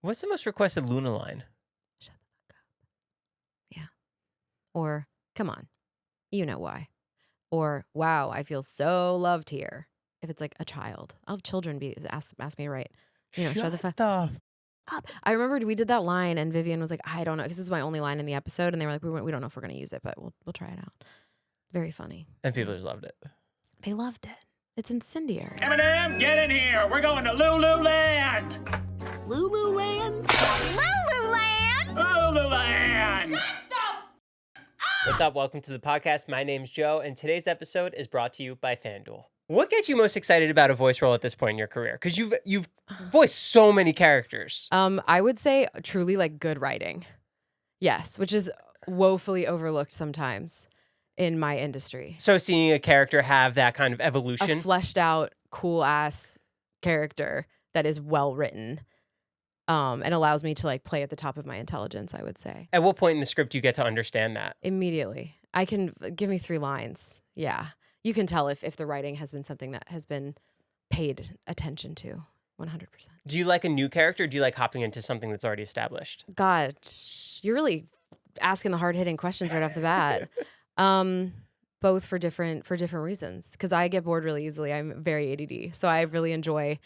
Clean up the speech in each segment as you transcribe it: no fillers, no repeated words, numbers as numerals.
What's the most requested Loona line? Shut the fuck up. Yeah. Or, come on, you know why. Or, wow, I feel so loved here. If it's like a child. I'll have children ask me to write. Shut the fuck up. I remembered we did that line and Vivian was like, I don't know, because this is my only line in the episode. And they were like, we don't know if we're going to use it, but we'll try it out. Very funny. And people just loved it. They loved it. It's incendiary. Eminem, get in here. We're going to Lululand. Lululand? Lululand? Lululand. What's up? Welcome to the podcast. My name's Joe, and today's episode is brought to you by FanDuel. What gets you most excited about a voice role at this point in your career? Because you've voiced so many characters. I would say truly like good writing. Yes, which is woefully overlooked sometimes in my industry. So seeing a character have that kind of evolution. A fleshed out, cool ass character that is well written. And allows me to like play at the top of my intelligence, I would say. At what point in the script do you get to understand that? Immediately. Give me 3 lines. Yeah. You can tell if the writing has been something that has been paid attention to 100%. Do you like a new character or do you like hopping into something that's already established? God, you're really asking the hard-hitting questions right off the bat. Both for different reasons. Because I get bored really easily. I'm very ADD. So I really enjoy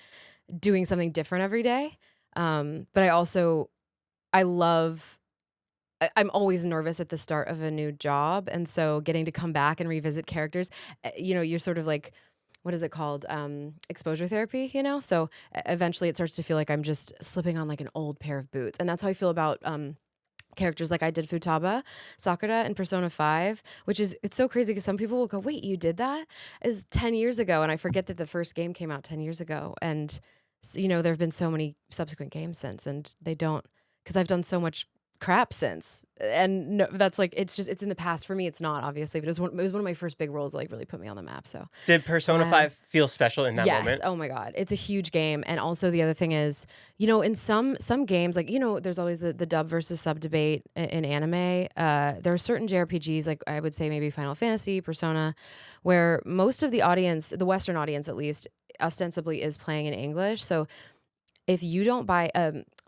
doing something different every day. But I'm always nervous at the start of a new job. And so getting to come back and revisit characters, you're sort of like, what is it called? Exposure therapy, So eventually it starts to feel like I'm just slipping on like an old pair of boots. And that's how I feel about, characters like I did Futaba Sakura in Persona 5, it's so crazy because some people will go, wait, you did that? It's 10 years ago. And I forget that the first game came out 10 years ago. And there have been so many subsequent games since, and they don't, because I've done so much crap since, and no, that's like it's in the past for me. It's not, obviously, but it was one of my first big roles that like really put me on the map. So did Persona 5 feel special in that moment? Yes. Oh my God, it's a huge game. And also the other thing is, in some games, like there's always the dub versus sub debate in anime. There are certain JRPGs, like I would say maybe Final Fantasy, Persona, where most of the audience, the Western audience at least, ostensibly is playing in English. So if you don't buy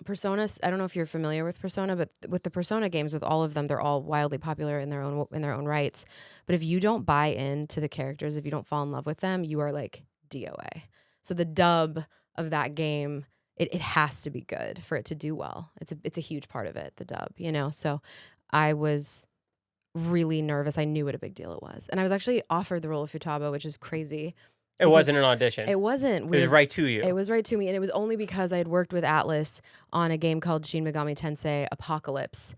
Persona, I don't know if you're familiar with Persona, but with the Persona games, with all of them, they're all wildly popular in their own rights. But if you don't buy into the characters, if you don't fall in love with them, you are like DOA. So the dub of that game, it has to be good for it to do well. It's a huge part of it, the dub, So I was really nervous. I knew what a big deal it was. And I was actually offered the role of Futaba, which is crazy. It wasn't an audition. It wasn't. It was right to you. It was right to me. And it was only because I had worked with Atlas on a game called Shin Megami Tensei Apocalypse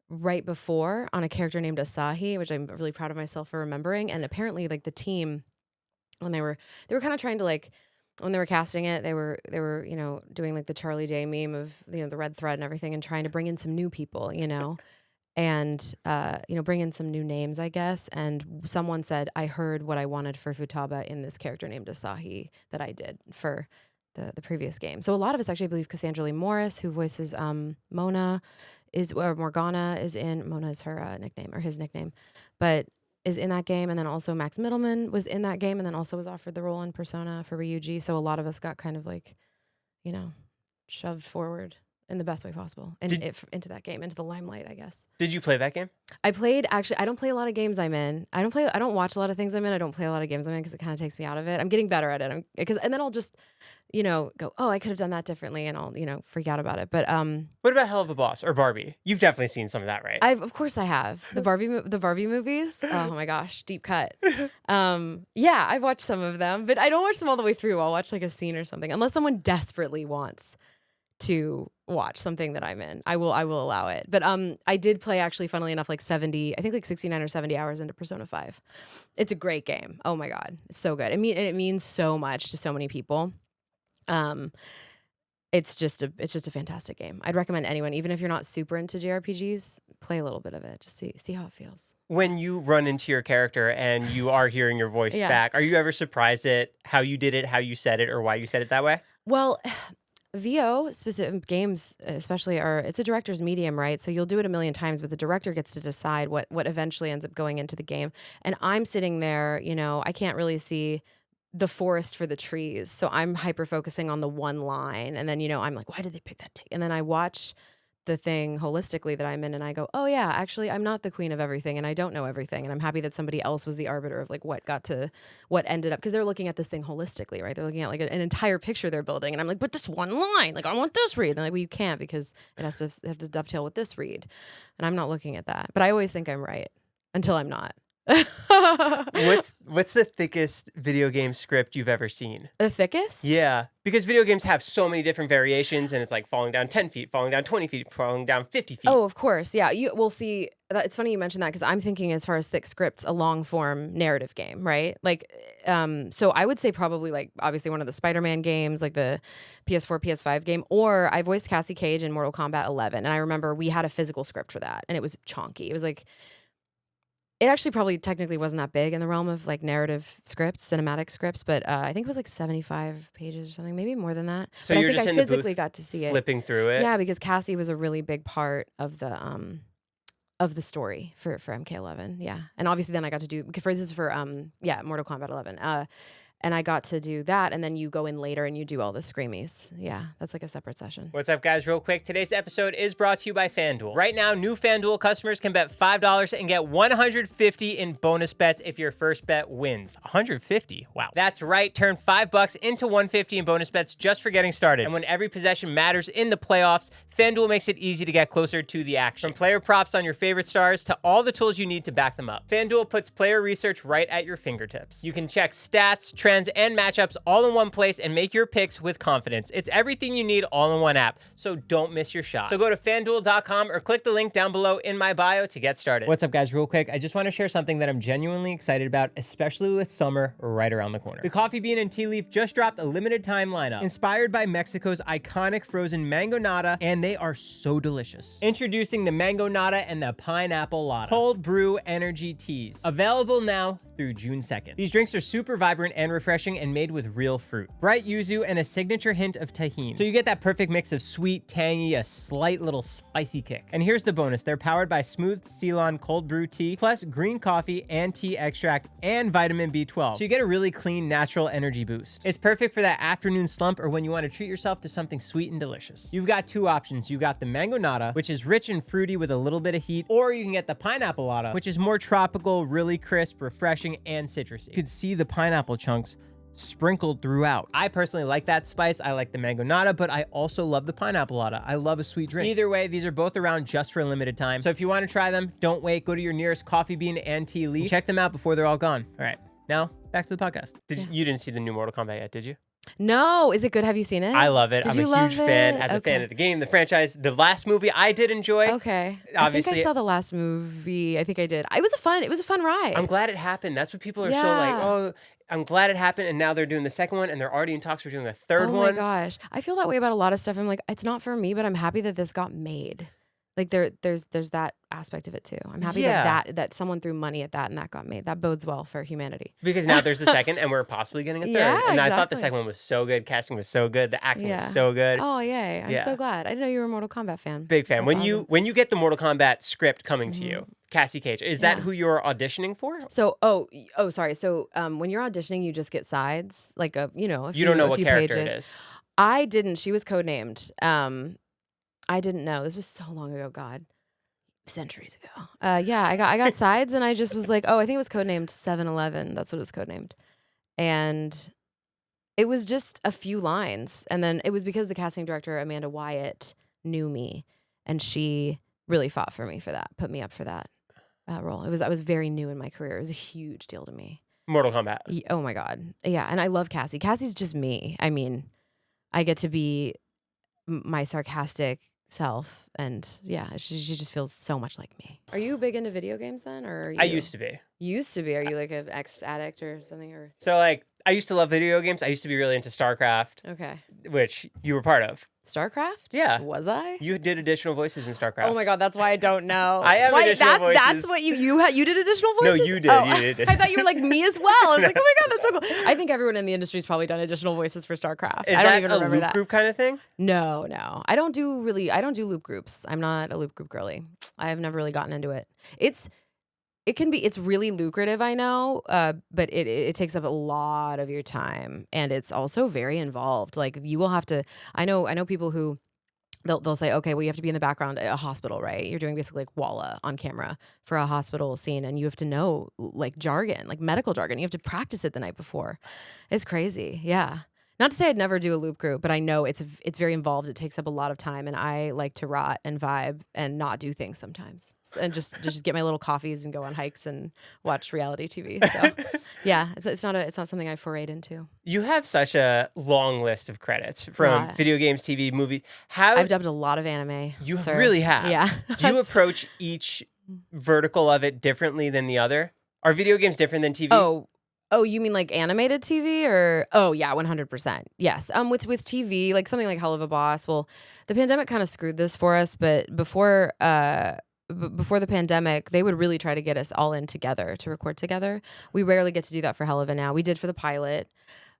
right before, on a character named Asahi, which I'm really proud of myself for remembering. And apparently, like, the team, when they were kind of trying to, like, when they were casting it, they were doing like the Charlie Day meme of the red thread and everything, and trying to bring in some new people, and bring in some new names, I guess. And someone said, I heard what I wanted for Futaba in this character named Asahi that I did for the previous game. So a lot of us actually believe Cassandra Lee Morris, who voices Morgana is in, Mona is her nickname, or his nickname, but is in that game. And then also Max Middleman was in that game, and then also was offered the role in Persona for Ryuji. So a lot of us got kind of like, shoved forward in the best way possible, and into that game, into the limelight, I guess. Did you play that game? I played, actually, I don't play a lot of games I'm in. I don't watch a lot of things I'm in. I don't play a lot of games I'm in because it kind of takes me out of it. I'm getting better at it. And then I'll just, go, oh, I could have done that differently, and I'll, freak out about it. But what about Helluva Boss or Barbie? You've definitely seen some of that, right? Of course I have. The Barbie movies. Oh my gosh, deep cut. Yeah, I've watched some of them, but I don't watch them all the way through. I'll watch like a scene or something, unless someone desperately wants to watch something that I'm in. I will allow it. But I did play, actually, funnily enough, like 69 or 70 hours into Persona 5. It's a great game. Oh my God. It's so good. It means so much to so many people. It's just a fantastic game. I'd recommend anyone, even if you're not super into JRPGs, play a little bit of it. Just see how it feels. When you run into your character and you are hearing your voice back, are you ever surprised at how you did it, how you said it, or why you said it that way? Well, VO specific games especially it's a director's medium, right? So you'll do it a million times, but the director gets to decide what eventually ends up going into the game. And I'm sitting there, I can't really see the forest for the trees. So I'm hyper focusing on the one line. And then, I'm like, why did they pick that take? And then I watch the thing holistically that I'm in and I go, oh yeah, actually I'm not the queen of everything and I don't know everything. And I'm happy that somebody else was the arbiter of like what ended up, because they're looking at this thing holistically, right? They're looking at like an entire picture they're building. And I'm like, but this one line, like I want this read. And they're like, well, you can't because it has to have to dovetail with this read. And I'm not looking at that. But I always think I'm right until I'm not. What's the thickest video game script you've ever seen? The thickest? Yeah, because video games have so many different variations, and it's like falling down 10 feet, falling down 20 feet, falling down 50 feet. Oh, of course. Yeah. We'll see. It's funny you mentioned that because I'm thinking as far as thick scripts, a long form narrative game, right? Like, so I would say probably like obviously one of the Spiderman games, like the PS4, PS5 game, or I voiced Cassie Cage in Mortal Kombat 11. And I remember we had a physical script for that and it was chonky. It was like, it actually probably technically wasn't that big in the realm of like narrative scripts, cinematic scripts, but I think it was like 75 pages or something, maybe more than that. So but you're I think just I in the physically booth got to see it, flipping through it. Yeah, because Cassie was a really big part of the story for MK11. Yeah, and obviously then I got to do this is for Mortal Kombat 11. And I got to do that, and then you go in later and you do all the screamies. Yeah, that's like a separate session. What's up, guys? Real quick, today's episode is brought to you by FanDuel. Right now, new FanDuel customers can bet $5 and get $150 in bonus bets if your first bet wins. $150? Wow. That's right. Turn $5 into $150 in bonus bets just for getting started. And when every possession matters in the playoffs, FanDuel makes it easy to get closer to the action. From player props on your favorite stars to all the tools you need to back them up, FanDuel puts player research right at your fingertips. You can check stats, trends, and matchups all in one place and make your picks with confidence. It's everything you need all in one app, so don't miss your shot. So go to FanDuel.com or click the link down below in my bio to get started. What's up, guys? Real quick, I just want to share something that I'm genuinely excited about, especially with summer right around the corner. The Coffee Bean and Tea Leaf just dropped a limited time lineup inspired by Mexico's iconic frozen mango nata, and they are so delicious. Introducing the mango nata and the pineapple latte cold brew energy teas, available now through June 2nd. These drinks are super vibrant and refreshing and made with real fruit, bright yuzu, and a signature hint of tahini. So you get that perfect mix of sweet, tangy, a slight little spicy kick. And here's the bonus. They're powered by smooth Ceylon cold brew tea, plus green coffee and tea extract and vitamin B12. So you get a really clean, natural energy boost. It's perfect for that afternoon slump or when you want to treat yourself to something sweet and delicious. You've got two options. You've got the mango nata, which is rich and fruity with a little bit of heat, or you can get the pineapple latte, which is more tropical, really crisp, refreshing, and citrusy. You could see the pineapple chunks sprinkled throughout. I personally like that spice. I like the mango nata, but I also love the pineapple latte. I love a sweet drink. Either way, these are both around just for a limited time. So if you want to try them, don't wait. Go to your nearest Coffee Bean and Tea Leaf. Check them out before they're all gone. All right, now back to the podcast. You didn't see the new Mortal Kombat yet, did you? No, is it good? Have you seen it? I love it. I'm a huge fan. As a Okay. fan of the game, the franchise, the last movie I did enjoy. Okay. Obviously, I think I saw the last movie. I think I did. It was a fun ride. I'm glad it happened. That's what people are so like, oh, I'm glad it happened. And now they're doing the second one and they're already in talks for doing a third one. Oh my gosh. I feel that way about a lot of stuff. I'm like, it's not for me, but I'm happy that this got made. Like there's that aspect of it too. I'm happy that someone threw money at that and that got made. That bodes well for humanity. Because now there's the second and we're possibly getting a third. Yeah, and I thought the exactly. second one was so good. Casting was so good. The acting was so good. Oh yay. I'm Yeah. so glad. I didn't know you were a Mortal Kombat fan. Big fan. That's awesome. When you get the Mortal Kombat script coming to you, Cassie Cage, is that Yeah. who you're auditioning for? So sorry. So when you're auditioning, you just get sides, like a few, You don't know a what few character pages. it is. I didn't. She was codenamed. I didn't know. This was so long ago. God, centuries ago. I got sides, and I just was like, oh, I think it was codenamed 7-Eleven. That's what it was codenamed, and it was just a few lines, and then it was because the casting director Amanda Wyatt knew me, and she really fought for me for that, put me up for that role. I was very new in my career. It was a huge deal to me. Mortal Kombat. Oh my God. Yeah. And I love Cassie. Cassie's just me. I mean, I get to be my sarcastic self. And yeah, she just feels so much like me. Are you big into video games then? Or are you... I used to be. Used to be. Are you like an ex-addict or something? Or So like, I used to love video games. I used to be really into StarCraft, okay. which you were part of. StarCraft? Yeah. Was I? You did additional voices in StarCraft. Oh my God, that's why I don't know. I have additional voices. That's what you did additional voices? No, you did. Oh, You did. I thought you were like me as well. I was like, oh my God, that's so cool. I think everyone in the industry's probably done additional voices for StarCraft. Is I don't that even a remember loop that. group kind of thing? No. I don't do loop groups. I'm not a loop group girly. I have never really gotten into it. it can be, it's really lucrative, I know, but it takes up a lot of your time, and it's also very involved. Like you will have to, I know people who they'll say, okay, well, you have to be in the background at a hospital, right? You're doing basically like Walla on camera for a hospital scene, and you have to know like jargon, like medical jargon. You have to practice it the night before. It's crazy. Yeah. Not to say I'd never do a loop group, but I know it's very involved. It takes up a lot of time, and I like to rot and vibe and not do things sometimes, and just get my little coffees and go on hikes and watch reality TV. So yeah, it's not something I forayed into. You have such a long list of credits from video games, TV, movie. I've dubbed a lot of anime. You really have. Yeah. Do you approach each vertical of it differently than the other? Are video games different than TV? Oh, you mean like animated TV or? Oh, yeah, 100%. Yes. With TV, like something like Helluva Boss. Well, the pandemic kind of screwed this for us, but before the pandemic, they would really try to get us all in together to record together. We rarely get to do that for Helluva now. We did for the pilot.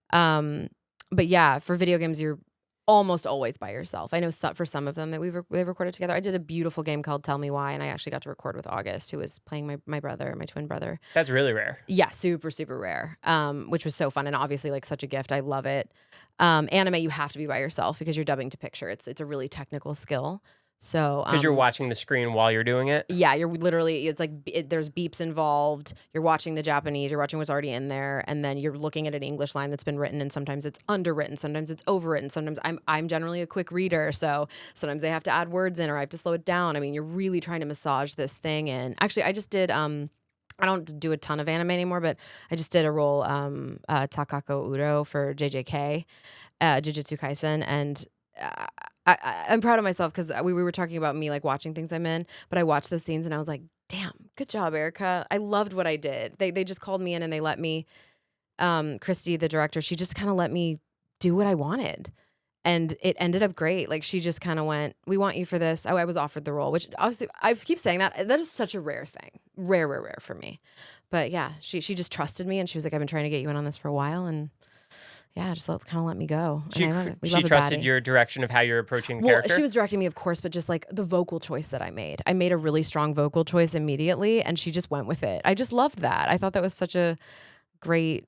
But yeah, for video games, you're almost always by yourself. I know for some of them that they recorded together. I did a beautiful game called Tell Me Why, and I actually got to record with August, who was playing my brother, my twin brother. That's really rare. Yeah, super, super rare, which was so fun, and obviously like such a gift. I love it. Anime, you have to be by yourself because you're dubbing to picture. It's a really technical skill. So because you're watching the screen while you're doing it. Yeah, you're literally. It's like there's beeps involved. You're watching the Japanese. You're watching what's already in there, and then you're looking at an English line that's been written, and sometimes it's underwritten, sometimes it's overwritten. Sometimes I'm generally a quick reader, so sometimes they have to add words in, or I have to slow it down. I mean, you're really trying to massage this thing. And actually, I just did. I don't do a ton of anime anymore, but I just did a role, Takako Uro for JJK, Jujutsu Kaisen, and. I'm proud of myself because we were talking about me like watching things I'm in, but I watched the scenes and I was like, damn, good job, Erica. I loved what I did. They just called me in and they let me, Christy, the director, she just kind of let me do what I wanted. And it ended up great. Like she just kind of went, we want you for this. I was offered the role, which obviously I keep saying that. That is such a rare thing. Rare for me. But yeah, she just trusted me and she was like, I've been trying to get you in on this for a while. And yeah, just kind of let me go. She trusted your direction of how you're approaching the character? She was directing me, of course, but just like the vocal choice that I made. I made a really strong vocal choice immediately, and she just went with it. I just loved that. I thought that was such a great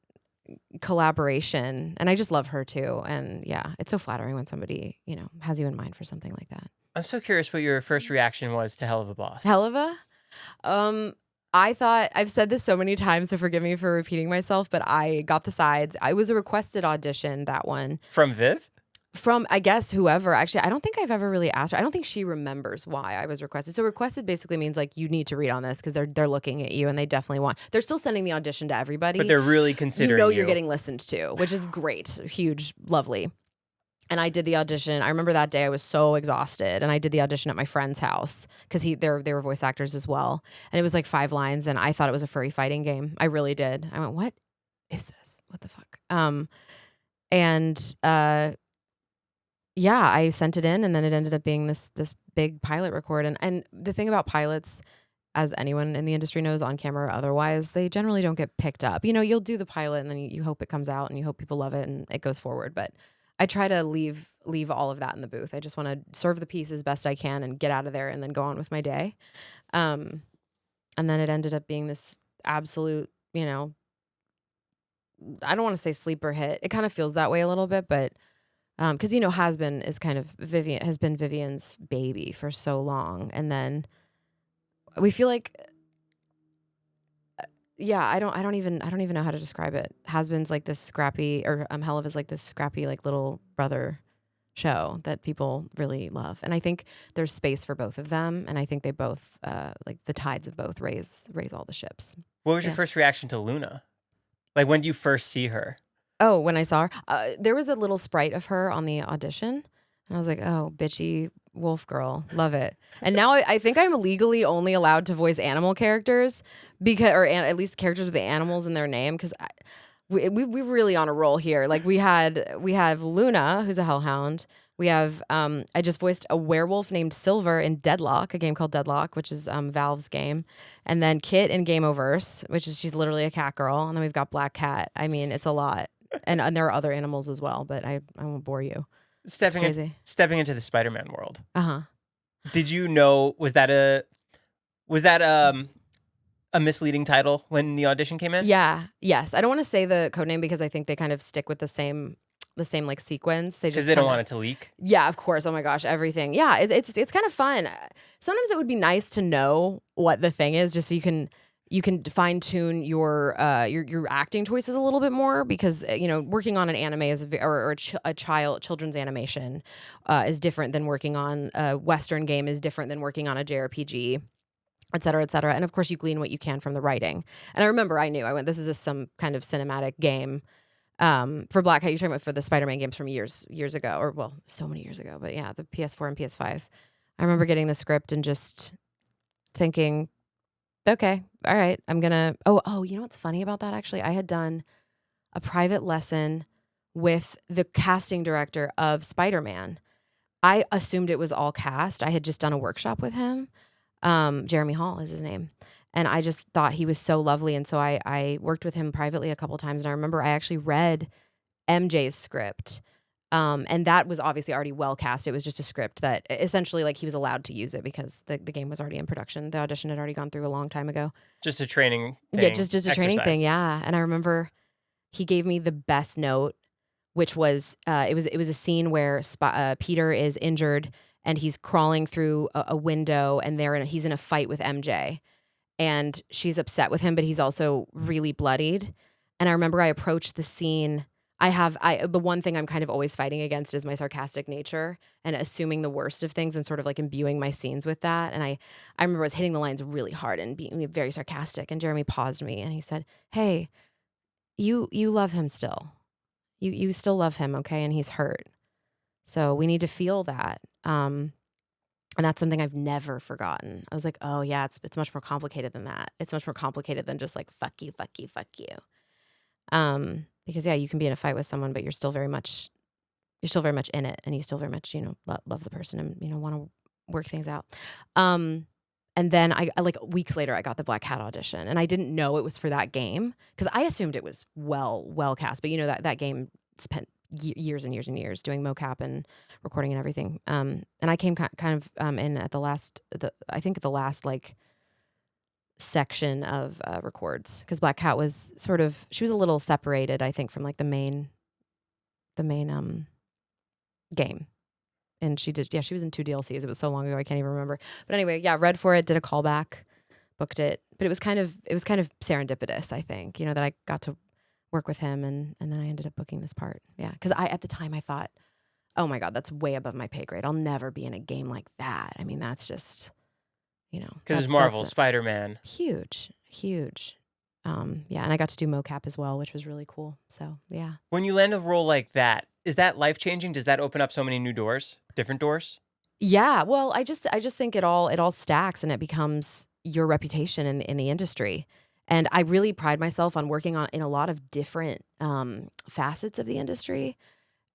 collaboration, and I just love her too. And yeah, it's so flattering when somebody, has you in mind for something like that. I'm so curious what your first reaction was to Helluva Boss. Helluva? I thought, I've said this so many times, so forgive me for repeating myself, but I got the sides. I was a requested audition, that one. From Viv? From, I guess, whoever. Actually, I don't think I've ever really asked her. I don't think she remembers why I was requested. So requested basically means like you need to read on this because they're looking at you and they definitely want. They're still sending the audition to everybody. But they're really considering you. You're getting listened to, which is great. Huge, lovely. And I did the audition. I remember that day I was so exhausted, and I did the audition at my friend's house because they were voice actors as well. And it was like 5 lines, and I thought it was a furry fighting game. I really did. I went, "What is this? What the fuck?" Yeah, I sent it in, and then it ended up being this big pilot record. And the thing about pilots, as anyone in the industry knows, on camera or otherwise, they generally don't get picked up. You'll do the pilot, and then you hope it comes out, and you hope people love it, and it goes forward, but. I try to leave all of that in the booth. I just want to serve the piece as best I can and get out of there and then go on with my day. And then it ended up being this absolute, I don't want to say sleeper hit. It kind of feels that way a little bit, but because has been Vivian's baby for so long, and then we feel like. Yeah, I don't even know how to describe it. Has-Been's like this scrappy, or Helluva's like this scrappy like little brother show that people really love, and I think there's space for both of them, and I think they both like the tides of both raise all the ships. What was your first reaction to Loona? Like when did you first see her? Oh, when I saw her, there was a little sprite of her on the audition, and I was like, oh, bitchy wolf girl, love it. And now I think I'm legally only allowed to voice animal characters or at least characters with the animals in their name, because we're really on a roll here. Like we have Loona, who's a hellhound. We have I just voiced a werewolf named Silver in Deadlock, a game called Deadlock, which is Valve's game, and then Kit in Gameoverse, which is she's literally a cat girl, and then we've got Black Cat. I mean, it's a lot, and there are other animals as well, but I won't bore you. Stepping into the Spiderman world. Uh-huh. Did you know, was that a misleading title when the audition came in? Yeah. Yes. I don't want to say the code name because I think they kind of stick with the same like sequence. They Because just they don't kinda- want it to leak. Yeah, of course. Oh my gosh, everything. Yeah, it's kind of fun. Sometimes it would be nice to know what the thing is, just so you can fine tune your acting choices a little bit more, because working on an anime or a children's animation is different than working on a Western game, is different than working on a JRPG. Et cetera, et cetera. And of course, you glean what you can from the writing. And I remember this is some kind of cinematic game. For Black Hat, you're talking about for the Spiderman games from years ago, or well, so many years ago. But yeah, the PS4 and PS5. I remember getting the script and just thinking, okay, all right, I'm gonna. Oh, you know what's funny about that? Actually, I had done a private lesson with the casting director of Spiderman. I assumed it was all cast. I had just done a workshop with him. Jeremy Hall is his name. And I just thought he was so lovely. And so I worked with him privately a couple times. And I remember I actually read MJ's script. And that was obviously already well cast. It was just a script that essentially, like, he was allowed to use it because the game was already in production. The audition had already gone through a long time ago. Just a training thing. Yeah, just a training exercise. thing. Yeah. And I remember he gave me the best note, which was it was a scene where Peter is injured and he's crawling through a window, and he's in a fight with MJ. And she's upset with him, but he's also really bloodied. And I remember I approached the scene. The one thing I'm kind of always fighting against is my sarcastic nature and assuming the worst of things and sort of like imbuing my scenes with that. And I remember I was hitting the lines really hard and being very sarcastic. And Jeremy paused me and he said, "Hey, you love him still. You still love him, okay? And he's hurt. So we need to feel that." And that's something I've never forgotten. I was like, oh yeah, it's much more complicated than that. It's much more complicated than just like, fuck you, fuck you, fuck you. Because yeah, you can be in a fight with someone, but you're still very much in it, and you still very much, love the person and, want to work things out. And then I like weeks later, I got the Black Hat audition, and I didn't know it was for that game because I assumed it was well cast, but that game spent years and years and years doing mocap and recording and everything. And I came kind of in at the last like section of records, because Black Cat was she was a little separated, I think, from like the main game. And she was in 2 DLCs. It was so long ago I can't even remember. But anyway, yeah, read for it, did a callback, booked it. But it was kind of serendipitous, I think, that I got to work with him, and then I ended up booking this part. Yeah, because at the time I thought, oh my God, that's way above my pay grade. I'll never be in a game like that. I mean, that's just, because it's Marvel, Spider-Man. Huge. Yeah, and I got to do mocap as well, which was really cool. So yeah. When you land a role like that, is that life-changing? Does that open up so many new doors, different doors? Yeah, well, I just think it all stacks, and it becomes your reputation in the industry. And I really pride myself on working in a lot of different facets of the industry.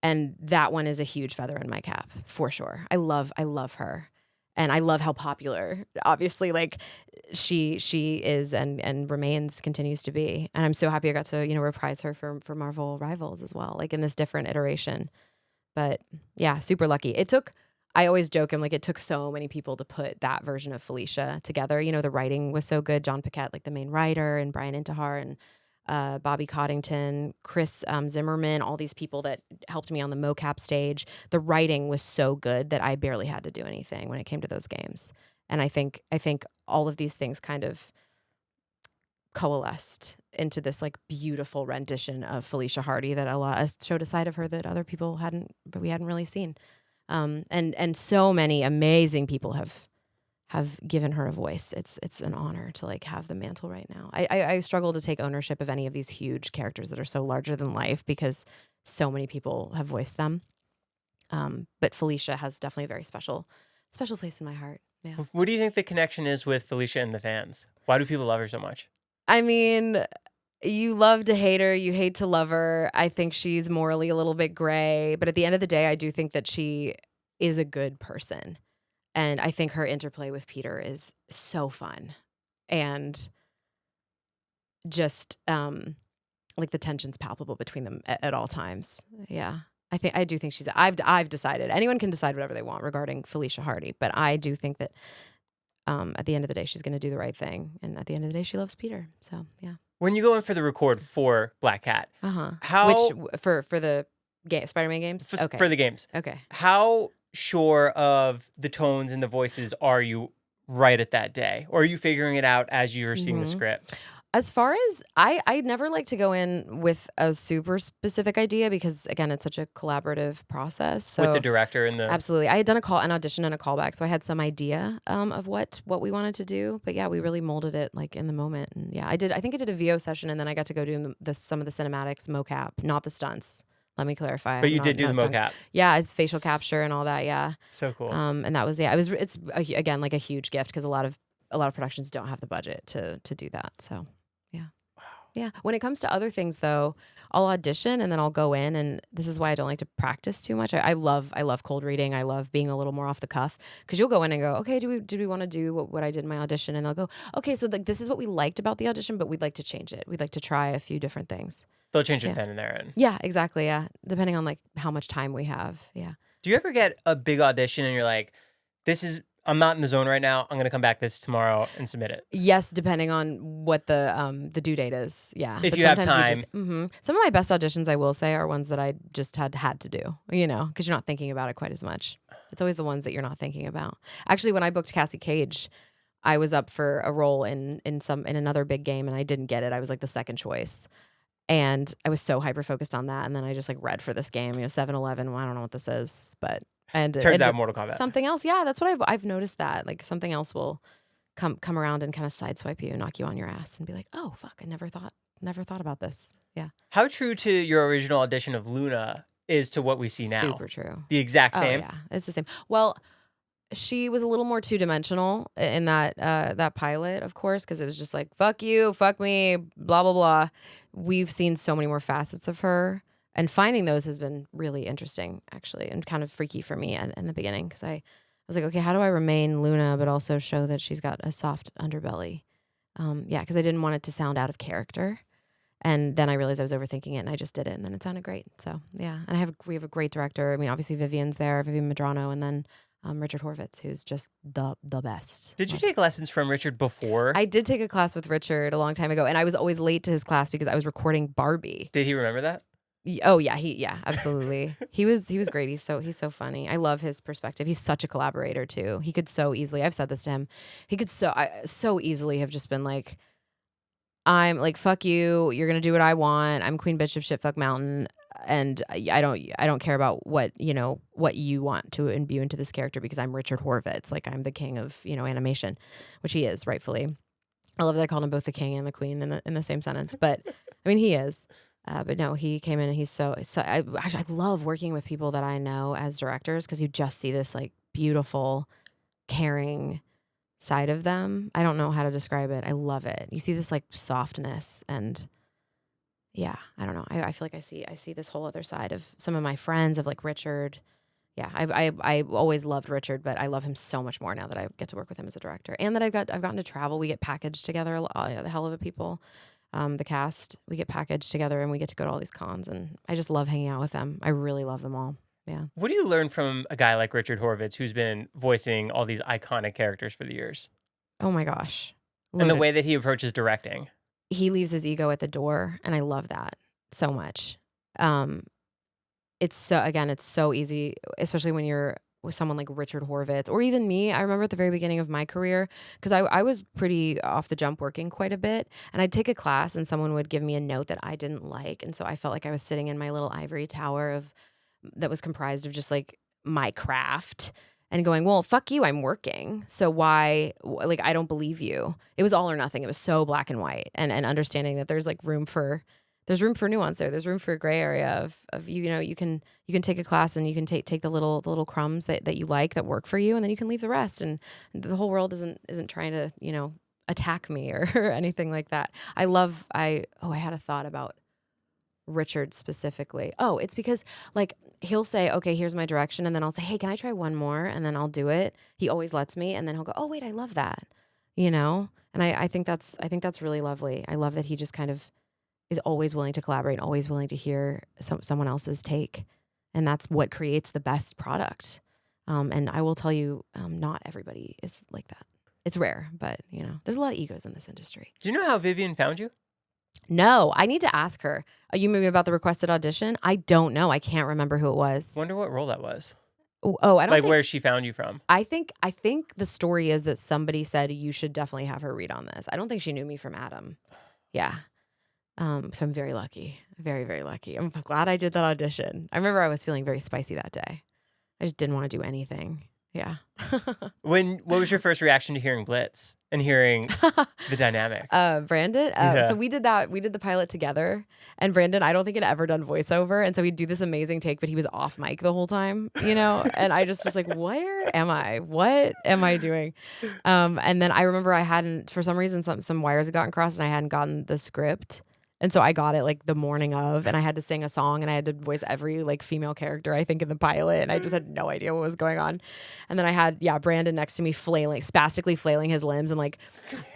And that one is a huge feather in my cap, for sure. I love her. And I love how popular, obviously, like she is and continues to be. And I'm so happy I got to, reprise her for Marvel Rivals as well, like in this different iteration. But yeah, super lucky. I always joke, I'm like, it took so many people to put that version of Felicia together. The writing was so good. John Paquette, like the main writer, and Brian Intihar, and Bobby Coddington, Chris Zimmerman, all these people that helped me on the mocap stage. The writing was so good that I barely had to do anything when it came to those games. And I think all of these things kind of coalesced into this like beautiful rendition of Felicia Hardy that showed a side of her that other people hadn't really seen. And so many amazing people have given her a voice. It's an honor to like have the mantle right now. I struggle to take ownership of any of these huge characters that are so larger than life because so many people have voiced them. But Felicia has definitely a very special place in my heart. Yeah. What do you think the connection is with Felicia and the fans? Why do people love her so much? I mean, you love to hate her, you hate to love her. I think she's morally a little bit gray, but at the end of the day, I do think that she is a good person. And I think her interplay with Peter is so fun. And just like the tension's palpable between them at all times. Yeah. I do think I've decided, anyone can decide whatever they want regarding Felicia Hardy, but I do think that at the end of the day, she's going to do the right thing. And at the end of the day, she loves Peter. So, yeah. When you go in for the record for Black Cat, how Which for the Spider-Man games? for the games, Okay. how sure of the tones and the voices are you right at that day? Or are you figuring it out as you're seeing the script? As far as I never like to go in with a super specific idea because again, it's such a collaborative process. So With the director and the... absolutely, I had done an audition and a callback, so I had some idea of what we wanted to do. But yeah, we really molded it like in the moment. And yeah, I think I did a VO session, and then I got to go do some of the cinematics, mocap, not the stunts. Let me clarify. But you did do the mocap. Yeah, it's facial capture and all that. Yeah. So cool. And that was it's again like a huge gift because a lot of productions don't have the budget to do that. So. Yeah. When it comes to other things, though, I'll audition and then I'll go in, and this is why I don't like to practice too much. I love cold reading. I love being a little more off the cuff because you'll go in and go, okay, did we want to do what I did in my audition? And they'll go, okay, so this is what we liked about the audition, but we'd like to change it. We'd like to try a few different things. They'll change it then and there. Yeah, exactly. Yeah, depending on like how much time we have. Yeah. Do you ever get a big audition and you're like, I'm not in the zone right now. I'm gonna come back this tomorrow and submit it. Yes, depending on what the due date is. Yeah. If you have time. Some of my best auditions, I will say, are ones that I just had to do. Because you're not thinking about it quite as much. It's always the ones that you're not thinking about. Actually, when I booked Cassie Cage, I was up for a role in another big game, and I didn't get it. I was like the second choice. And I was so hyper focused on that, and then I just like read for this game. 7-Eleven. Well, I don't know what this is, but. And turns out Mortal Kombat. Something else, yeah. That's what I've noticed, that like something else will come around and kind of sideswipe you and knock you on your ass and be like, oh fuck, I never thought about this. Yeah. How true to your original audition of Loona is to what we see now? Super true. The exact same. Oh, yeah, it's the same. Well, she was a little more two-dimensional in that pilot, of course, because it was just like fuck you, fuck me, blah blah blah. We've seen so many more facets of her. And finding those has been really interesting, actually, and kind of freaky for me in the beginning because I was like, okay, how do I remain Loona but also show that she's got a soft underbelly? Because I didn't want it to sound out of character. And then I realized I was overthinking it, and I just did it, and then it sounded great. So, yeah. And we have a great director. I mean, obviously, Vivian Madrano, and then Richard Horvitz, who's just the best. Did you take lessons from Richard before? I did take a class with Richard a long time ago, and I was always late to his class because I was recording Barbie. Did he remember that? Oh yeah, absolutely. He was great. He's so funny. I love his perspective. He's such a collaborator too. He could so easily, I've said this to him, he could so easily have just been like, I'm like, fuck you, you're gonna do what I want. I'm queen bitch of shit fuck mountain, and I don't care about what you want to imbue into this character because I'm Richard Horvitz. Like I'm the king of animation, which he is rightfully. I love that I called him both the king and the queen in the same sentence, but I mean he is. But no, he came in and he's so I love working with people that I know as directors because you just see this like beautiful, caring side of them. I don't know how to describe it. I love it. You see this like softness and yeah, I don't know. I feel like I see this whole other side of some of my friends of like Richard. Yeah, I always loved Richard, but I love him so much more now that I get to work with him as a director and that I've gotten to travel. We get packaged together, the Helluva people. The cast, we get packaged together and we get to go to all these cons, and I just love hanging out with them. I really love them all. Yeah. What do you learn from a guy like Richard Horvitz who's been voicing all these iconic characters for the years? Oh my gosh. And the way that he approaches directing. He leaves his ego at the door, and I love that so much. It's so easy, especially when you're with someone like Richard Horvitz or even me. I remember at the very beginning of my career, because I was pretty off the jump working quite a bit, and I'd take a class and someone would give me a note that I didn't like, and so I felt like I was sitting in my little ivory tower that was comprised of just like my craft and going, well, fuck you, I'm working. So why, like, I don't believe you. It was all or nothing. It was so black and white, and understanding that there's like room for nuance there. There's room for a gray area of you can take a class and you can take the little crumbs that you like that work for you, and then you can leave the rest. And the whole world isn't trying to attack me or anything like that. I had a thought about Richard specifically. Oh, it's because like he'll say, okay, here's my direction, and then I'll say, hey, can I try one more? And then I'll do it. He always lets me, and then he'll go, oh wait, I love that, And I think that's really lovely. I love that he just kind of is always willing to collaborate, always willing to hear someone else's take. And that's what creates the best product. And I will tell you, not everybody is like that. It's rare, but there's a lot of egos in this industry. Do you know how Vivian found you? No, I need to ask her. You maybe about the requested audition? I don't know. I can't remember who it was. Wonder what role that was. Oh, I don't Like think, where she found you from. I think the story is that somebody said you should definitely have her read on this. I don't think she knew me from Adam. Yeah. So I'm very lucky. Very, very lucky. I'm glad I did that audition. I remember I was feeling very spicy that day. I just didn't want to do anything. Yeah. What was your first reaction to hearing Blitz and hearing the dynamic? Brandon. So we did that. We did the pilot together. And Brandon, I don't think had ever done voiceover. And so he'd do this amazing take, but he was off mic the whole time, And I just was like, where am I? What am I doing? And then I remember I hadn't, for some reason, some wires had gotten crossed and I hadn't gotten the script. And so I got it like the morning of, and I had to sing a song and I had to voice every like female character, I think, in the pilot. And I just had no idea what was going on. And then I had, Brandon next to me spastically flailing his limbs and like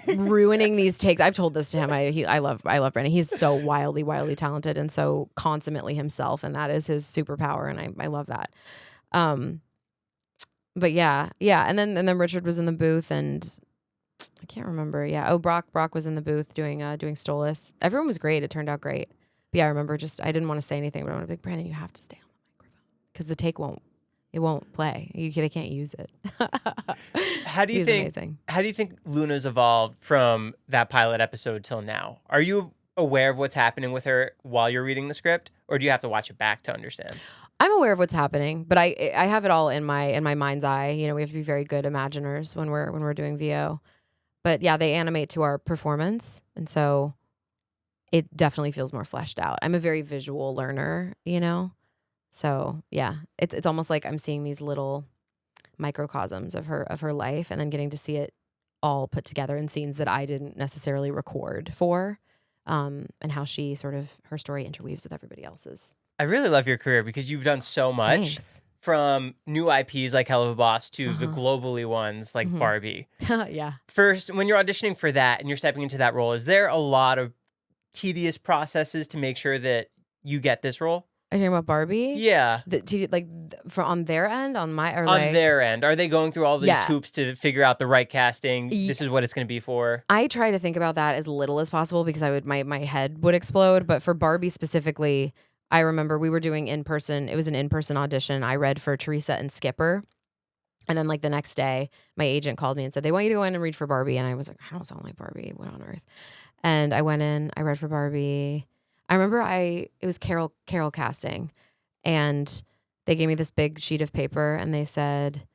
ruining these takes. I've told this to him. I love Brandon. He's so wildly, wildly talented and so consummately himself. And that is his superpower. And I love that. But yeah. And then Richard was in the booth and I can't remember. Yeah. Oh, Brock was in the booth doing Stolas. Everyone was great. It turned out great. But yeah, I remember I didn't want to say anything, but I want to be like, Brandon, you have to stay on the microphone because the take won't play. They can't use it. How do you think Loona's evolved from that pilot episode till now? Are you aware of what's happening with her while you're reading the script, or do you have to watch it back to understand? I'm aware of what's happening, but I have it all in my mind's eye. We have to be very good imaginers when we're doing VO. But yeah, they animate to our performance. And so it definitely feels more fleshed out. I'm a very visual learner, So yeah, it's almost like I'm seeing these little microcosms of her life and then getting to see it all put together in scenes that I didn't necessarily record for. And how she her story interweaves with everybody else's. I really love your career because you've done so much. Thanks. From new IPs like Helluva Boss to the globally ones like Barbie. Yeah. First, when you're auditioning for that and you're stepping into that role, is there a lot of tedious processes to make sure that you get this role? Are you talking about Barbie? Yeah. On their end, on my or on their end, are they going through all these hoops to figure out the right casting? This is what it's going to be for. I try to think about that as little as possible because my head would explode. But for Barbie specifically, I remember we were doing in-person. It was an in-person audition. I read for Teresa and Skipper. And then like the next day, my agent called me and said, they want you to go in and read for Barbie. And I was like, I don't sound like Barbie. What on earth? And I went in, I read for Barbie. I remember it was Carol casting. And they gave me this big sheet of paper and they said,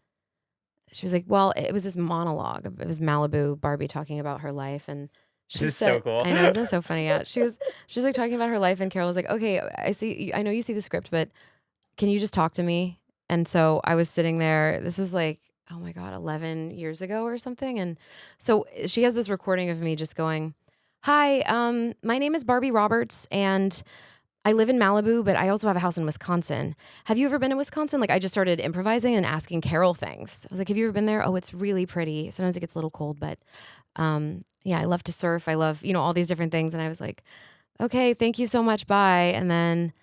she was like, well, it was this monologue. It was Malibu Barbie talking about her life. And this is so cool. I know, isn't it so funny? Yeah. She was like talking about her life and Carol was like, okay, I know you see the script, but can you just talk to me? And so I was sitting there, this was like, oh my God, 11 years ago or something. And so she has this recording of me just going, hi, my name is Barbie Roberts and I live in Malibu, but I also have a house in Wisconsin. Have you ever been to Wisconsin? Like I just started improvising and asking Carol things. I was like, have you ever been there? Oh, it's really pretty. Sometimes it gets a little cold, but yeah, I love to surf. I love, all these different things. And I was like, okay, thank you so much. Bye. And then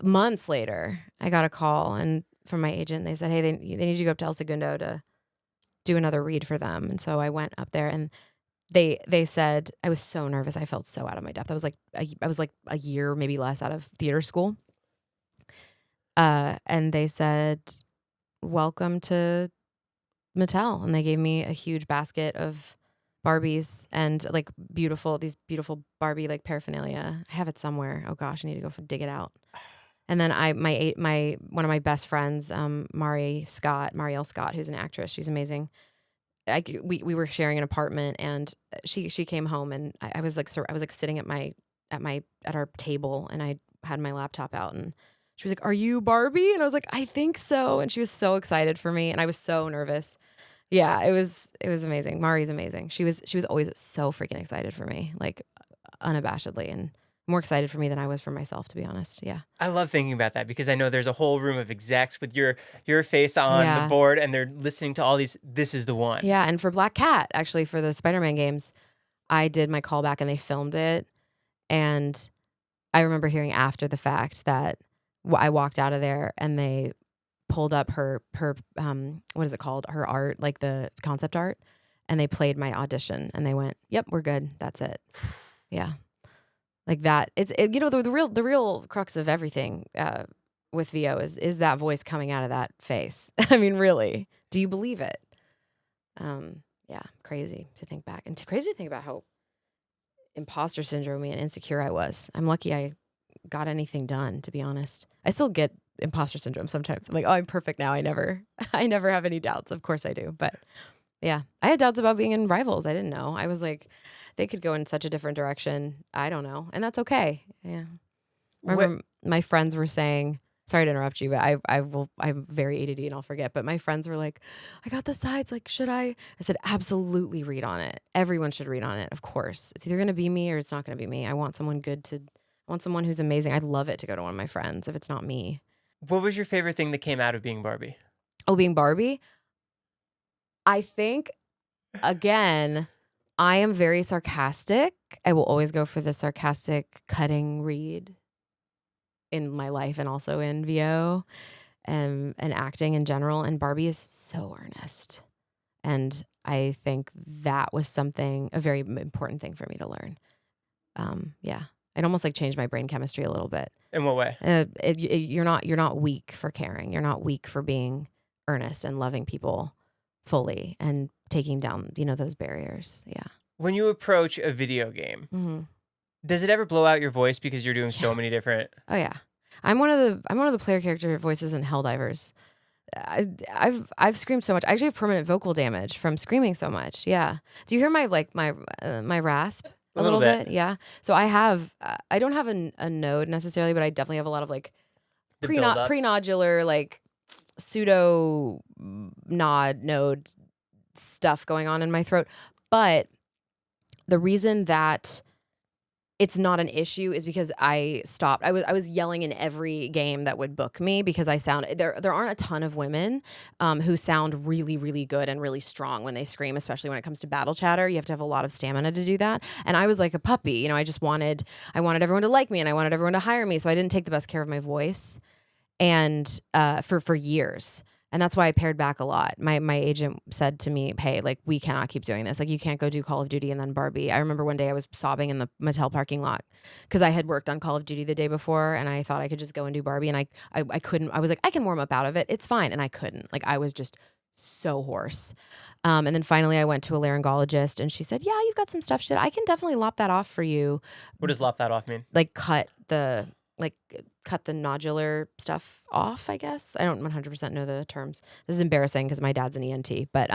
months later, I got a call from my agent. They said, hey, they need you to go up to El Segundo to do another read for them. And so I went up there and they said, I was so nervous. I felt so out of my depth. I was like a year, maybe less out of theater school. And they said, welcome to Mattel. And they gave me a huge basket of Barbies and like these beautiful Barbie like paraphernalia. I have it somewhere. Oh gosh, I need to go dig it out. And then one of my best friends, Marielle Scott, who's an actress. She's amazing. We were sharing an apartment and she came home and I was like sitting at our table and I had my laptop out and she was like, "Are you Barbie?" And I was like, "I think so." And she was so excited for me and I was so nervous. Yeah, it was amazing. Mari's amazing. She was always so freaking excited for me, like unabashedly, and more excited for me than I was for myself, to be honest. Yeah. I love thinking about that because I know there's a whole room of execs with your face on the board and they're listening to all these, this is the one. Yeah. And for Black Cat, actually for the Spiderman games, I did my callback and they filmed it. And I remember hearing after the fact that I walked out of there and they pulled up her what is it called? Her art, like the concept art. and they played my audition and they went, "Yep, we're good. That's it." Yeah. Like that. You know, the real crux of everything with VO is that voice coming out of that face. I mean, really, do you believe it? Yeah, crazy to think back and crazy to think about how imposter syndrome and insecure I was. I'm lucky I got anything done, to be honest. I still get imposter syndrome sometimes. I'm like, oh, I'm perfect now. I never have any doubts. Of course I do. But yeah, I had doubts about being in Rivals. I didn't know. I was like, they could go in such a different direction. I don't know. And that's okay. Yeah. Remember my friends were saying, sorry to interrupt you, but I'm very ADD and I'll forget. But my friends were like, I got the sides. Like, should I? I said, absolutely read on it. Everyone should read on it. Of course. It's either going to be me or it's not going to be me. I want someone I want someone who's amazing. I'd love it to go to one of my friends if it's not me. What was your favorite thing that came out of being Barbie? Oh, being Barbie? I think, again, I am very sarcastic. I will always go for the sarcastic, cutting read in my life and also in VO and acting in general. And Barbie is so earnest. And I think that was a very important thing for me to learn. Yeah. It almost like changed my brain chemistry a little bit. In what way? You're not weak for caring. You're not weak for being earnest and loving people fully and taking down, those barriers. Yeah. When you approach a video game, Mm-hmm. does it ever blow out your voice because you're doing so many different? Oh yeah, I'm one of the player character voices in Helldivers. I've screamed so much. I actually have permanent vocal damage from screaming so much. Yeah. Do you hear my rasp a little bit? Yeah. So I don't have a node necessarily, but I definitely have a lot of like The buildups? pre-nodular like pseudo node stuff going on in my throat. But the reason that it's not an issue is because I stopped. I was yelling in every game that would book me because I sound there aren't a ton of women who sound really, really good and really strong when they scream, especially when it comes to battle chatter. You have to have a lot of stamina to do that. And I was like a puppy, I wanted everyone to like me and I wanted everyone to hire me. So I didn't take the best care of my voice and for years. And that's why I pared back a lot. My agent said to me, hey, like, we cannot keep doing this. Like, you can't go do Call of Duty and then Barbie. I remember one day I was sobbing in the Mattel parking lot because I had worked on Call of Duty the day before and I thought I could just go and do Barbie. And I couldn't. I was like, I can warm up out of it. It's fine. And I couldn't. Like, I was just so hoarse. And then finally I went to a laryngologist and she said, yeah, you've got some stuff. Shit, I can definitely lop that off for you. What does lop that off mean? Like cut the nodular stuff off, I guess. I don't 100% know the terms. This is embarrassing because my dad's an ENT, but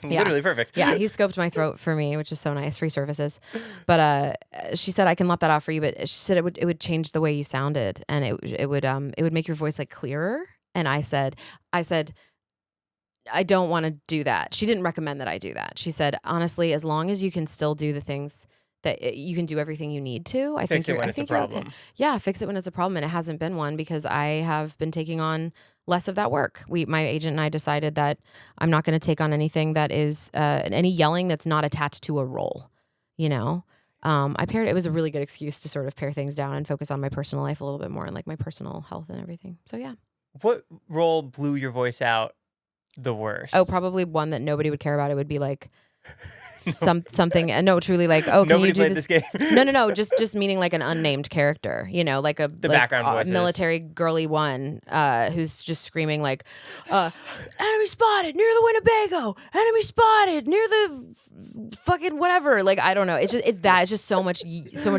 Literally perfect. yeah, he scoped my throat for me, which is so nice. Free services. But she said I can lop that off for you, but she said it would change the way you sounded and it would make your voice like clearer. And I said I don't want to do that. She didn't recommend that I do that. She said, honestly, as long as you can still do the things that you can do everything you need to. I think it's a problem. Okay. Yeah, fix it when it's a problem, and it hasn't been one because I have been taking on less of that work. My agent and I decided that I'm not going to take on anything that is any yelling that's not attached to a role. It was a really good excuse to sort of pare things down and focus on my personal life a little bit more and like my personal health and everything. So yeah. What role blew your voice out the worst? Oh, probably one that nobody would care about. It would be like. Something no truly like can Nobody you do played this game. no just meaning like an unnamed character, like the background voices. Military girly one who's just screaming like enemy spotted near the Winnebago, enemy spotted near the fucking whatever, like I don't know, it's just so much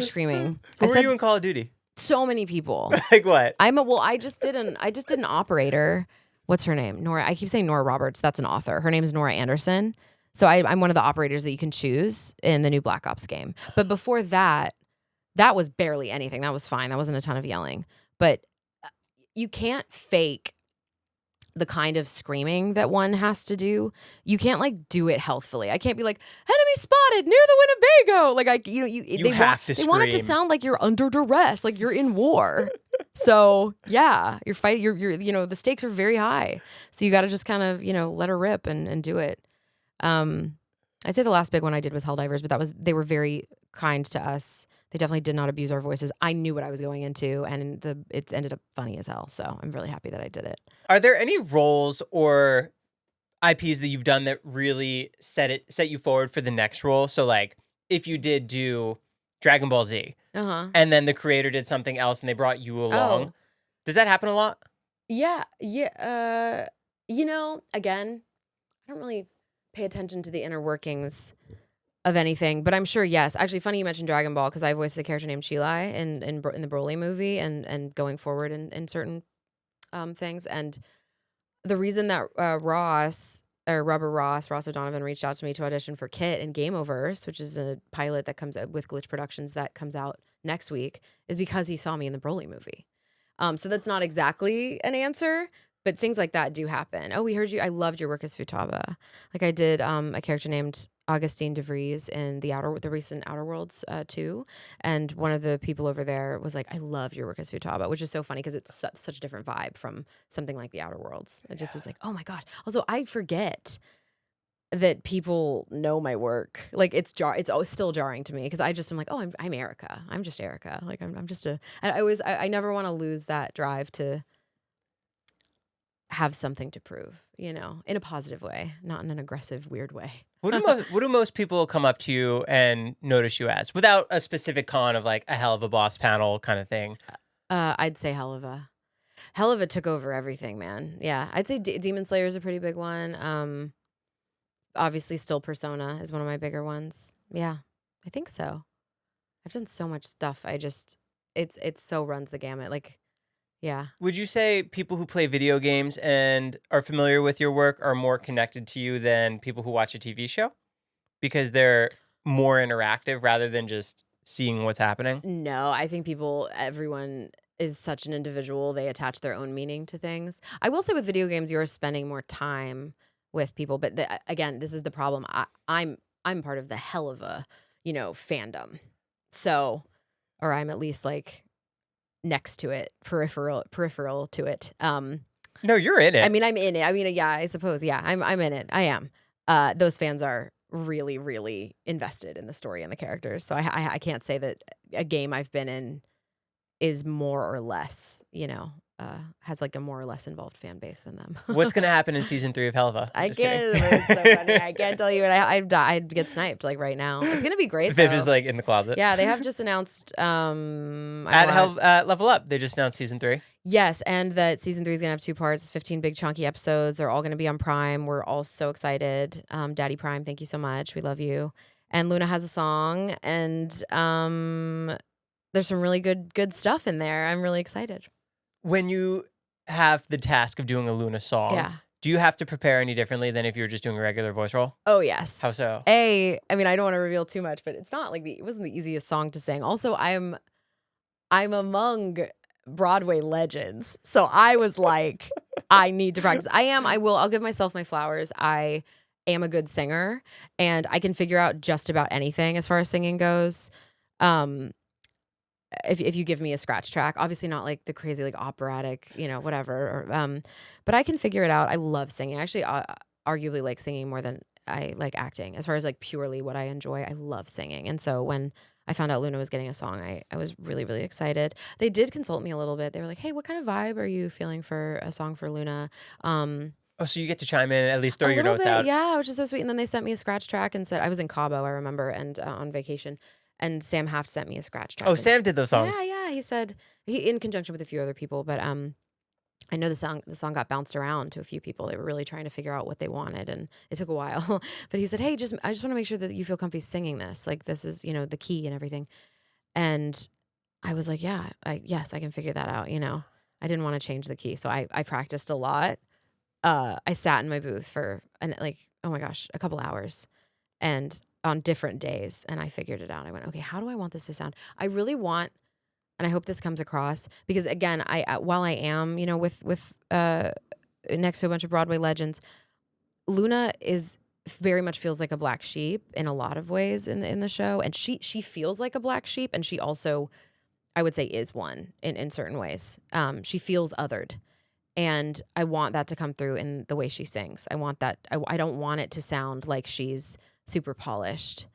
screaming. Who were you in Call of Duty? So many people. Like what? I just did an operator. What's her name? Nora. I keep saying Nora Roberts. That's an author. Her name is Nora Anderson. So I'm one of the operators that you can choose in the new Black Ops game. But before that was barely anything. That was fine. That wasn't a ton of yelling. But you can't fake the kind of screaming that one has to do. You can't like do it healthfully. I can't be like, enemy spotted near the Winnebago. Like they want it to sound like you're under duress, like you're in war. So yeah, you're fighting. You're the stakes are very high. So you got to just kind of let her rip and do it. I'd say the last big one I did was Helldivers, but they were very kind to us. They definitely did not abuse our voices. I knew what I was going into, and it ended up funny as hell. So I'm really happy that I did it. Are there any roles or IPs that you've done that really set you forward for the next role? So like if you did do Dragon Ball Z and then the creator did something else and they brought you along. Does that happen a lot? Yeah. Again, I don't really pay attention to the inner workings of anything, but I'm sure, yes. Actually, funny you mentioned Dragon Ball because I voiced a character named Chilai in the Broly movie and going forward in certain things. And the reason that Ross O'Donovan reached out to me to audition for Kit in Gameoverse, which is a pilot that comes out with Glitch Productions that comes out next week, is because he saw me in the Broly movie. So that's not exactly an answer, but things like that do happen. Oh, we heard you. I loved your work as Futaba. Like I did a character named Augustine DeVries in the recent Outer Worlds 2, and one of the people over there was like, "I love your work as Futaba," which is so funny because it's such a different vibe from something like the Outer Worlds. It just was like, "Oh my god!" Also, I forget that people know my work. Like it's always still jarring to me because I just am like, "Oh, I'm Erica. I'm just Erica. Like I'm just a." I never want to lose that drive to have something to prove, in a positive way, not in an aggressive, weird way. What do most people come up to you and notice you as, without a specific con of like a Helluva Boss panel kind of thing? I'd say Helluva. Helluva took over everything, man. Yeah, I'd say Demon Slayer is a pretty big one. Obviously, still Persona is one of my bigger ones. Yeah, I think so. I've done so much stuff. It so runs the gamut. Like, yeah. Would you say people who play video games and are familiar with your work are more connected to you than people who watch a TV show? Because they're more interactive rather than just seeing what's happening? No, I think everyone is such an individual. They attach their own meaning to things. I will say with video games, you're spending more time with people. But again, this is the problem. I'm part of the Helluva, fandom. So, or I'm at least like next to it, peripheral to it. No, you're in it. I mean, I'm in it. I mean, yeah, I suppose. Yeah, I'm in it. I am. Those fans are really, really invested in the story and the characters. So I can't say that a game I've been in is more or less, has like a more or less involved fan base than them. What's going to happen in season 3 of Helluva? It's so funny. I can't tell you. I'd get sniped like right now. It's going to be great. Viv is like in the closet. Yeah, they have just announced at Level Up. They just announced season 3. Yes, and that season 3 is going to have 2 parts, 15 big chunky episodes. They're all going to be on Prime. We're all so excited. Daddy Prime, thank you so much. We love you. And Loona has a song, and there's some really good stuff in there. I'm really excited. When you have the task of doing a Loona song, do you have to prepare any differently than if you were just doing a regular voice role? Oh, yes. How so? I mean, I don't want to reveal too much, but it's not like it wasn't the easiest song to sing. Also, I'm among Broadway legends. So I was like, I need to practice. I'll give myself my flowers. I am a good singer and I can figure out just about anything as far as singing goes. If you give me a scratch track, obviously not like the crazy like operatic, whatever. But I can figure it out. I love singing. I actually arguably like singing more than I like acting. As far as like purely what I enjoy, I love singing. And so when I found out Loona was getting a song, I was really, really excited. They did consult me a little bit. They were like, "Hey, what kind of vibe are you feeling for a song for Loona?" Oh, so you get to chime in and at least throw your notes out. Yeah, which is so sweet. And then they sent me a scratch track and said, I was in Cabo, I remember, and on vacation. And Sam Haft sent me a scratch track. Oh, Sam did those songs. Yeah. He said in conjunction with a few other people, but I know the song got bounced around to a few people. They were really trying to figure out what they wanted, and it took a while. But he said, "Hey, I just want to make sure that you feel comfy singing this. Like this is, the key and everything." And I was like, "Yeah, yes, I can figure that out." I didn't want to change the key, so I practiced a lot. I sat in my booth for a couple hours, and on different days, and I figured it out. I went, okay, how do I want this to sound? I really want, and I hope this comes across, because again, while I am, with next to a bunch of Broadway legends, Loona very much feels like a black sheep in a lot of ways in the show, and she feels like a black sheep, and she also, I would say, is one in certain ways. She feels othered. And I want that to come through in the way she sings. I want that. I don't want it to sound like she's super polished.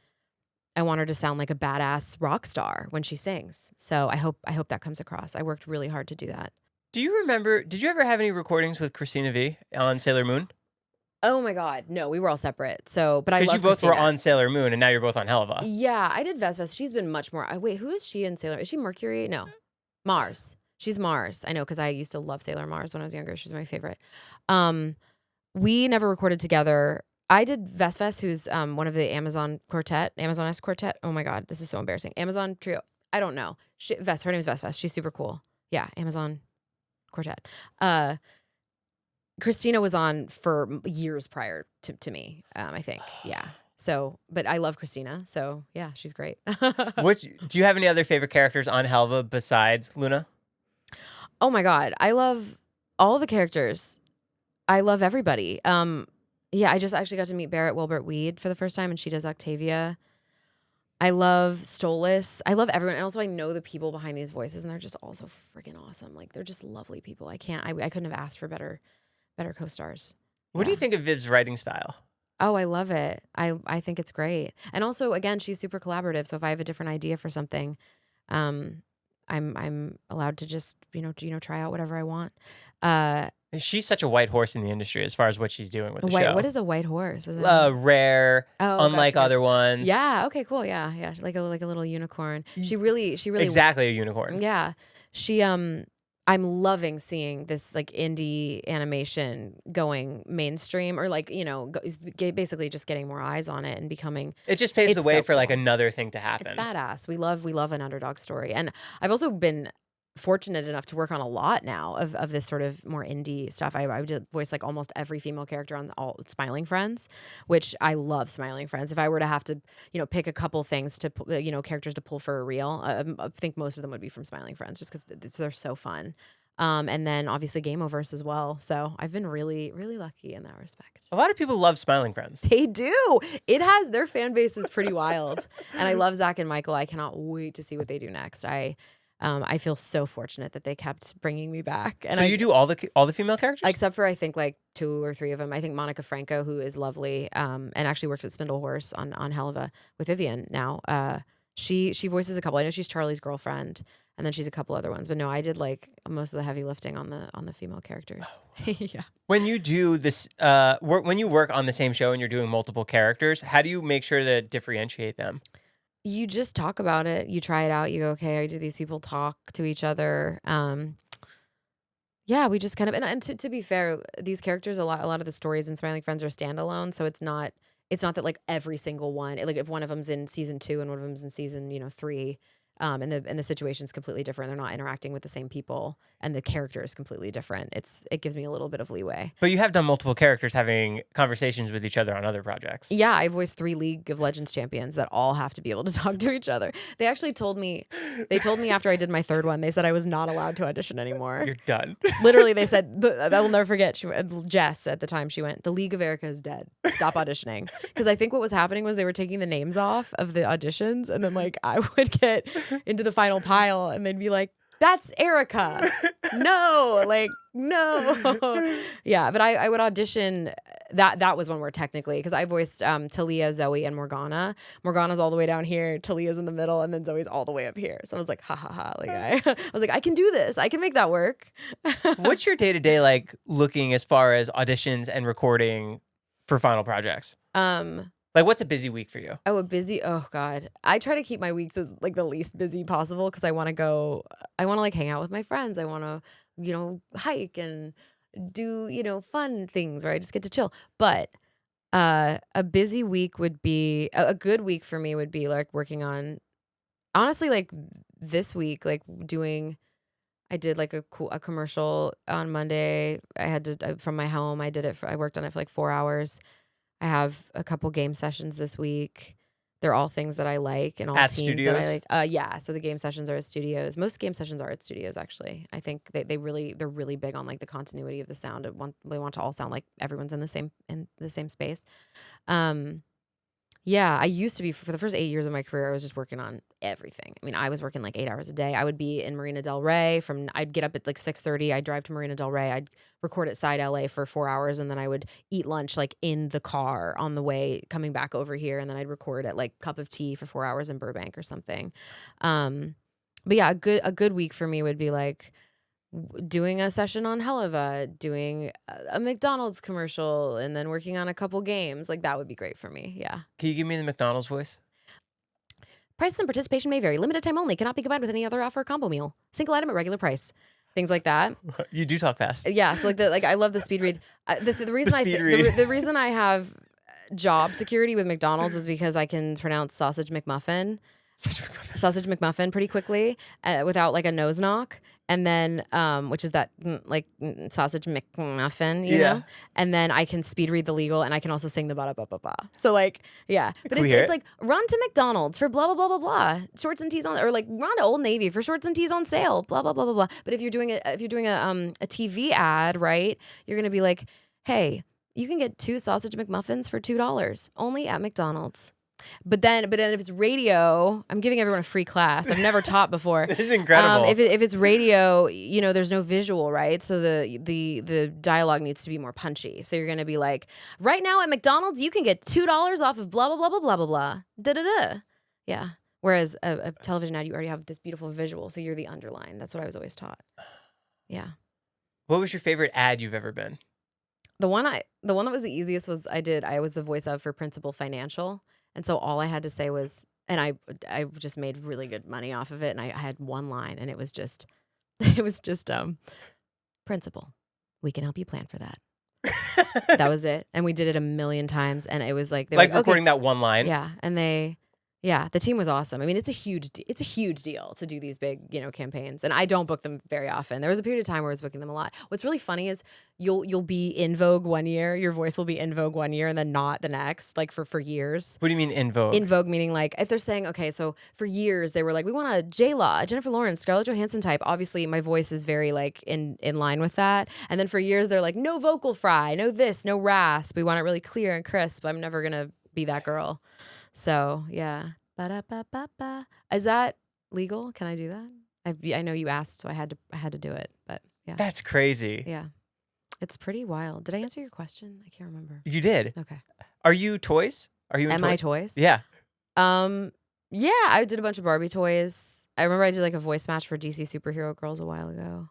I want her to sound like a badass rock star when she sings. So I hope that comes across. I worked really hard to do that. Do you remember, did you ever have any recordings with Christina V on Sailor Moon? Oh my God, no, we were all separate. So, but I Because love you both were Christina. on Sailor Moon, and now you're both on Helluva. Yeah, I did Vest. She's been much more. Wait, who is she in Sailor? Is she Mercury? No, Mars. She's Mars. I know because I used to love Sailor Mars when I was younger. She was my favorite. We never recorded together. I did Vest, who's one of the Amazon S quartet. Oh my God, this is so embarrassing. Amazon trio. I don't know. Her name is Vest. She's super cool. Yeah, Amazon quartet. Christina was on for years prior to me, I think. Yeah. So, but I love Christina. So, yeah, she's great. Do you have any other favorite characters on Helluva besides Loona? Oh my God. I love all the characters. I love everybody. Yeah, I just actually got to meet Barrett Wilbert Weed for the first time, and she does Octavia. I love Stolas. I love everyone. And also I know the people behind these voices, and they're just all so freaking awesome. Like, they're just lovely people. I couldn't have asked for better co-stars. What do you think of Viv's writing style? Oh, I love it. I think it's great. And also, again, she's super collaborative. So if I have a different idea for something, I'm allowed to just, try out whatever I want. She's such a white horse in the industry as far as what she's doing with the show. What is a white horse? Rare, unlike gotcha. other ones. Yeah. Okay. Cool. Yeah. Like a little unicorn. She really exactly a unicorn. Yeah. She I'm loving seeing this like indie animation going mainstream, or like basically just getting more eyes on it and becoming. It just paves the way for like another thing to happen. It's badass. We love an underdog story, and I've also been fortunate enough to work on a lot now of this sort of more indie stuff. I did voice like almost every female character on all Smiling Friends, which I love Smiling Friends. If I were to have to, pick a couple things to, characters to pull for a reel, I think most of them would be from Smiling Friends just because they're so fun. And then obviously Gameoverse as well. So I've been really, really lucky in that respect. A lot of people love Smiling Friends. They do. Their fan base is pretty wild. And I love Zach and Michael. I cannot wait to see what they do next. I feel so fortunate that they kept bringing me back. And so you do all the female characters? Except for I think like 2 or 3 of them. I think Monica Franco, who is lovely, and actually works at Spindle Horse on Helluva with Vivian now. She voices a couple. I know she's Charlie's girlfriend, and then she's a couple other ones. But no, I did like most of the heavy lifting on the female characters. Yeah. When you do this, when you work on the same show and you're doing multiple characters, how do you make sure to differentiate them? You just talk about it. You try it out. You go, okay, do these people talk to each other? Yeah, we just kind of, and to be fair, these characters, a lot of the stories in Smiling Friends are standalone. So it's not that like every single one, like if one of them's in season 2 and one of them's in season, 3, and the situation's completely different. They're not interacting with the same people, and the character is completely different. It gives me a little bit of leeway. But you have done multiple characters having conversations with each other on other projects. Yeah, I voiced 3 League of Legends champions that all have to be able to talk to each other. They actually told me after I did my 3rd one, they said I was not allowed to audition anymore. You're done. Literally, they said, I will never forget, Jess at the time, she went, the League of Erica is dead. Stop auditioning. Because I think what was happening was they were taking the names off of the auditions, and then like I would get into the final pile and they'd be like, that's Erica. No. Yeah, but I would audition. That was one where technically, because I voiced Talia, Zoe, and Morgana. Morgana's all the way down here, Talia's in the middle, and then Zoe's all the way up here. So I was like, ha ha ha. Like I was like, I can do this. I can make that work. What's your day-to-day like looking as far as auditions and recording for final projects? Like, what's a busy week for you? Oh God. I try to keep my weeks as like the least busy possible because I want to like hang out with my friends. I want to, hike and do, fun things where I just get to chill. But a busy week would be, a good week for me would be like working on, honestly, like this week, like I did like a commercial on Monday. I had to, from my home, I worked on it for like 4 hours. I have a couple game sessions this week. They're all things that I like and all at teams studios? that I like. Yeah, so the game sessions are at studios. Most game sessions are at studios, actually. I think they're really big on like the continuity of the sound. They want to all sound like everyone's in the same space. Yeah, I used to be, for the first 8 years of my career, I was just working on everything. I mean, I was working like 8 hours a day. I would be in Marina Del Rey I'd get up at like 6:30. I'd drive to Marina Del Rey. I'd record at Side LA for 4 hours, and then I would eat lunch like in the car on the way coming back over here, and then I'd record at like Cup of Tea for 4 hours in Burbank or something. But yeah, a good week for me would be like doing a session on Helluva, doing a McDonald's commercial, and then working on a couple games. Like, that would be great for me. Yeah. Can you give me the McDonald's voice? Prices and participation may vary. Limited time only. Cannot be combined with any other offer or combo meal. Single item at regular price. Things like that. You do talk fast. Yeah. So I love the speed read. The reason the reason I have job security with McDonald's is because I can pronounce sausage McMuffin pretty quickly without like a nose knock. And then, which is that sausage McMuffin, you know? And then I can speed read the legal, and I can also sing the ba-da-ba-ba-ba. So like, yeah. But it's like, run to McDonald's for blah, blah, blah, blah, blah. Shorts and tees on, or like run to Old Navy for shorts and tees on sale, blah, blah, blah, blah, blah. But if you're doing a TV ad, right, you're going to be like, hey, you can get 2 sausage McMuffins for $2 only at McDonald's. But then if it's radio, I'm giving everyone a free class. I've never taught before. This is incredible. If it's radio, you know, there's no visual, right? So the dialogue needs to be more punchy. So you're gonna be like, right now at McDonald's, you can get $2 off of blah blah blah blah blah blah blah. Da da da. Yeah. Whereas a television ad, you already have this beautiful visual, so you're the underline. That's what I was always taught. Yeah. What was your favorite ad you've ever been? The one that was the easiest was I was the voice of for Principal Financial. And so all I had to say was, and I just made really good money off of it. And I had one line, and it was just, Principal, we can help you plan for that. That was it. And we did it a million times. And it was like, they were recording that one line. Yeah. And the team was awesome. I mean, it's a huge deal to do these big, you know, campaigns. And I don't book them very often. There was a period of time where I was booking them a lot. What's really funny is you'll be in vogue one year, your voice will be in vogue one year and then not the next, like for years. What do you mean in vogue? In vogue meaning like if they're saying, okay, so for years they were like, we want a J-Law, Jennifer Lawrence, Scarlett Johansson type. Obviously my voice is very like in line with that. And then for years they're like, no vocal fry, no this, no rasp. We want it really clear and crisp. I'm never gonna be that girl. So yeah. Ba-da-ba-ba-ba. Is that legal? Can I do that? I know you asked, so I had to do it. But yeah, that's crazy. Yeah, it's pretty wild. Did I answer your question? I can't remember. You did. Okay. Are you toys? Are you? Am I toys? Yeah. Yeah, I did a bunch of Barbie toys. I remember I did like a voice match for DC Superhero Girls a while ago.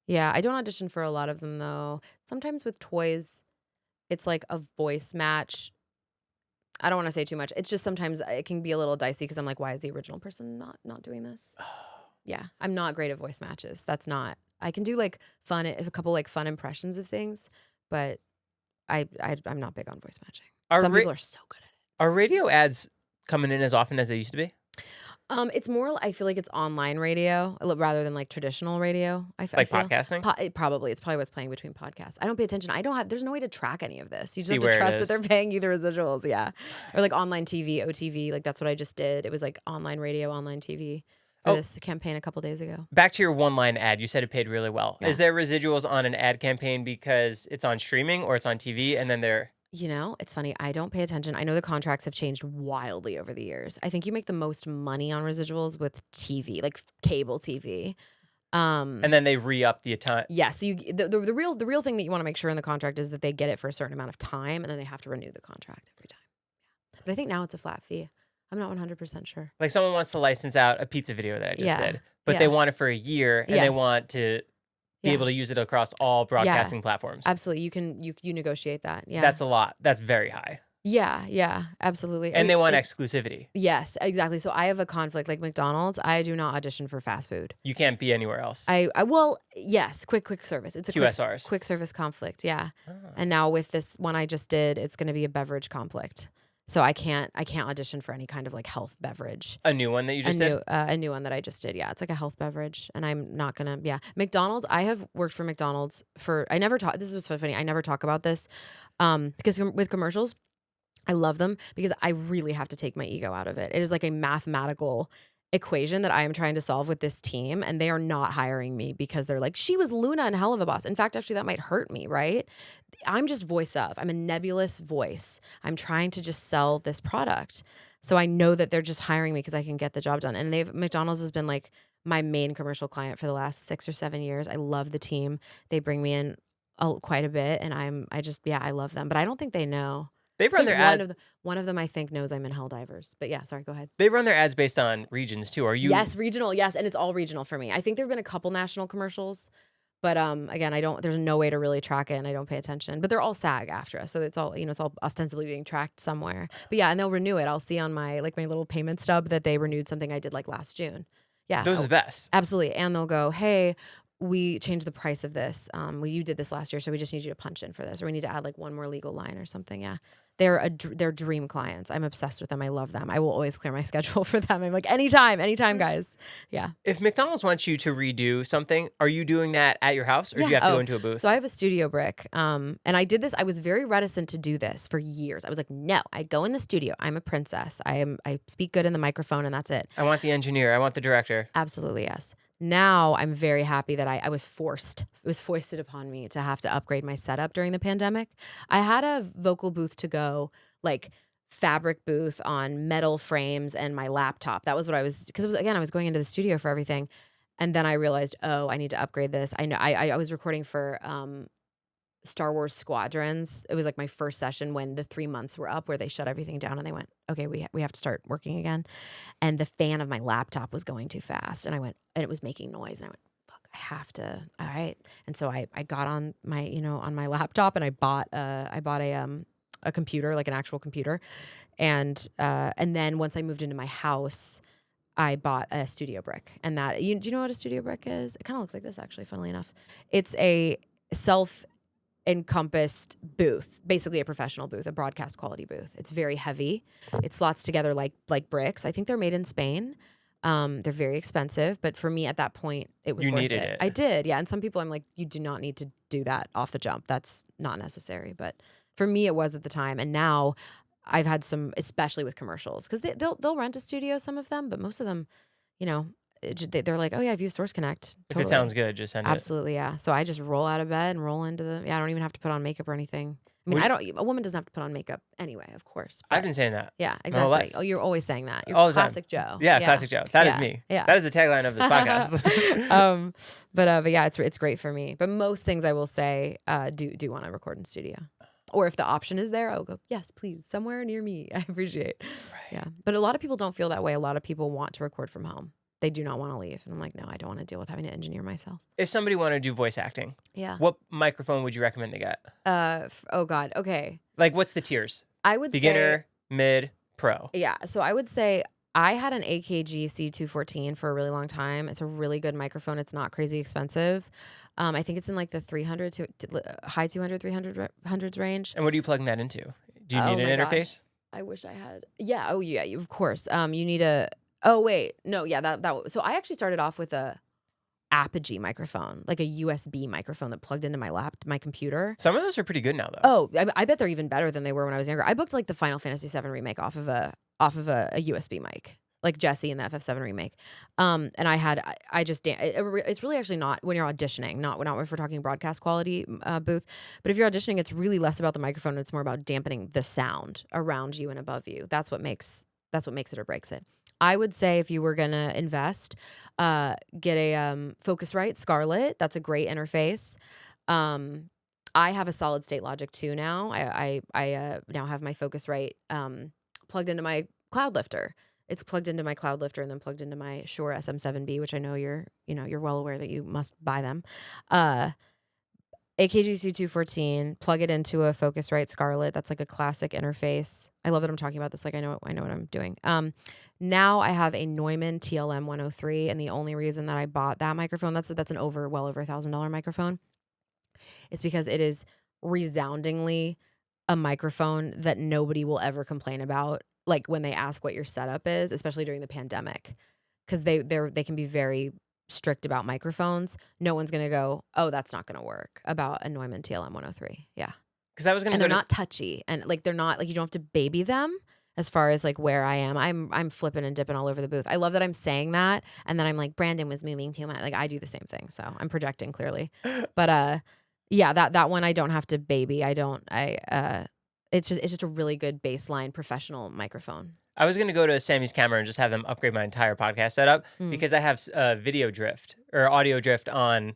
Yeah, I don't audition for a lot of them though. Sometimes with toys, it's like a voice match. I don't want to say too much. It's just sometimes it can be a little dicey because I'm like, why is the original person not doing this? Yeah, I'm not great at voice matches. That's not. I can do like a couple like fun impressions of things, but I'm not big on voice matching. Some people are so good at it. Are radio ads coming in as often as they used to be? It's more. I feel like it's online radio rather than like traditional radio. Podcasting. It's probably what's playing between podcasts. I don't pay attention. There's no way to track any of this. You just See have to trust it that is. they're paying you the residuals. Yeah, or like online TV, OTV. Like that's what I just did. It was like online radio, online TV for this campaign a couple days ago. Back to your one-line ad. You said it paid really well. Yeah. Is there residuals on an ad campaign because it's on streaming or it's on TV, and then they're... You know, it's funny. I don't pay attention. I know the contracts have changed wildly over the years. I think you make the most money on residuals with TV, like cable TV. And then they re-up the time. Yeah. So the real thing that you want to make sure in the contract is that they get it for a certain amount of time, and then they have to renew the contract every time. Yeah. But I think now it's a flat fee. I'm not 100% sure. Like someone wants to license out a pizza video that I just did, but they want it for a year, and they want to be able to use it across all broadcasting platforms. Absolutely. You negotiate that. Yeah. That's a lot. That's very high. Yeah, absolutely. And they want exclusivity. Yes, exactly. So I have a conflict like McDonald's. I do not audition for fast food. You can't be anywhere else. Yes, quick service. It's a QSRs. quick service conflict, yeah. Oh. And now with this one I just did, it's going to be a beverage conflict. So I can't audition for any kind of like health beverage. A new one that you just did? A new one that I just did. Yeah, it's like a health beverage, and I'm not gonna. Yeah, McDonald's. I have worked for McDonald's for. I never talk. This is so funny. I never talk about this, because with commercials, I love them because I really have to take my ego out of it. It is like a mathematical equation that I am trying to solve with this team, and they are not hiring me because they're like, she was Loona and Helluva Boss. In fact, actually, that might hurt me, right? I'm just voice of. I'm a nebulous voice. I'm trying to just sell this product. So I know that they're just hiring me because I can get the job done. And McDonald's has been like my main commercial client for the last 6 or 7 years. I love the team. They bring me in quite a bit, and I love them. But I don't think they know. They've run their ads. One of them I think knows I'm in Helldivers. But yeah, sorry, go ahead. They run their ads based on regions too. Are you? Yes, regional, yes, and it's all regional for me. I think there've been a couple national commercials, but again, there's no way to really track it, and I don't pay attention. But they're all SAG-AFTRA, so it's all it's all ostensibly being tracked somewhere. But yeah, and they'll renew it. I'll see on my little payment stub that they renewed something I did like last June. Yeah, Those are the best. absolutely. And they'll go, hey, we changed the price of this. You did this last year, so we just need you to punch in for this, or we need to add like one more legal line or something. Yeah, they're dream clients. I'm obsessed with them. I love them. I will always clear my schedule for them. I'm like, anytime, guys. Yeah. If McDonald's wants you to redo something, are you doing that at your house, or do you have to go into a booth? So I have a studio brick, and I did this. I was very reticent to do this for years. I was like, no, I go in the studio. I'm a princess. I speak good in the microphone, and that's it. I want the engineer. I want the director. Absolutely, yes. Now I'm very happy that I was forced. It was foisted upon me to have to upgrade my setup during the pandemic. I had a vocal booth to go, like fabric booth on metal frames and my laptop. That was what I was, because I was going into the studio for everything. And then I realized, I need to upgrade this. I know I was recording for Star Wars Squadrons. It was like my first session when the 3 months were up where they shut everything down and they went, okay, we have to start working again. And the fan of my laptop was going too fast. And it was making noise. And I went, fuck, I have to, all right. And so I got on my, on my laptop and I bought a computer, like an actual computer. And then once I moved into my house, I bought a studio brick. And that, do you know what a studio brick is? It kind of looks like this actually, funnily enough. It's a encompassed booth, basically a professional booth, a broadcast quality booth. It's very heavy. It slots together like bricks. I think they're made in Spain. They're very expensive, but for me at that point, it was worth needed it. it. I did, yeah. And some people, I'm like, you do not need to do that off the jump. That's not necessary. But for me, it was at the time. And now I've had some, especially with commercials, because they'll rent a studio, some of them, but most of them, they're like, oh yeah, I've used Source Connect. If it sounds good, just send it. Absolutely, yeah. So I just roll out of bed and roll into I don't even have to put on makeup or anything. I mean, a woman doesn't have to put on makeup anyway, of course. I've been saying that. Yeah, my whole exactly. life. Oh, you're always saying that. You're All the classic time. Joe. Yeah, classic Joe. That is Yeah, me. yeah. That is the tagline of this podcast. But yeah, it's great for me. But most things I will say do want to record in studio. Or if the option is there, I'll go, yes, please, somewhere near me. I appreciate. Right. Yeah. But a lot of people don't feel that way. A lot of people want to record from home. They do not want to leave. And I'm like, no, I don't want to deal with having to engineer myself. If somebody wanted to do voice acting, what microphone would you recommend they get? Oh God. Okay. Like, what's the tiers? I would Beginner, say, mid, pro. Yeah. So I would say I had an AKG C214 for a really long time. It's a really good microphone. It's not crazy expensive. I think it's in like the 300 to high 200, 300s range. And what are you plugging that into? Do you need an interface? I wish I had. Yeah. Oh yeah. Of course. You need a. Oh wait. No. Yeah. That. So I actually started off with a Apogee microphone, like a USB microphone that plugged into my computer. Some of those are pretty good now, though. Oh, I bet they're even better than they were when I was younger. I booked like the Final Fantasy VII remake off of a USB mic, like Jessie in the FF7 remake. And it's really actually not when you're auditioning, not if we're talking broadcast quality booth, but if you're auditioning, it's really less about the microphone. It's more about dampening the sound around you and above you. That's what makes it or breaks it. I would say if you were gonna invest, get a Focusrite Scarlett. That's a great interface. I have a solid state Logic 2 now. I now have my Focusrite plugged into my Cloud Lifter. It's plugged into my Cloud Lifter and then plugged into my Shure SM7B, which I know you're well aware that you must buy them. AKG C214, plug it into a Focusrite Scarlett. That's like a classic interface. I love that I'm talking about this. Like I know what I'm doing. Now I have a Neumann TLM 103, and the only reason that I bought that microphone, that's an well over $1,000 microphone. It's because it is resoundingly a microphone that nobody will ever complain about. Like when they ask what your setup is, especially during the pandemic, because they can be very strict about microphones. No one's gonna go, oh, that's not gonna work about a Neumann TLM 103. Yeah, because I was gonna. And they're not touchy, and like they're not like you don't have to baby them. As far as like where I am, I'm flipping and dipping all over the booth. I love that I'm saying that, and then I'm like, Brandon was moving too much. Like I do the same thing, so I'm projecting clearly. But yeah, that one I don't have to baby. It's just a really good baseline professional microphone. I was going to go to Sammy's camera and just have them upgrade my entire podcast setup because I have video drift or audio drift on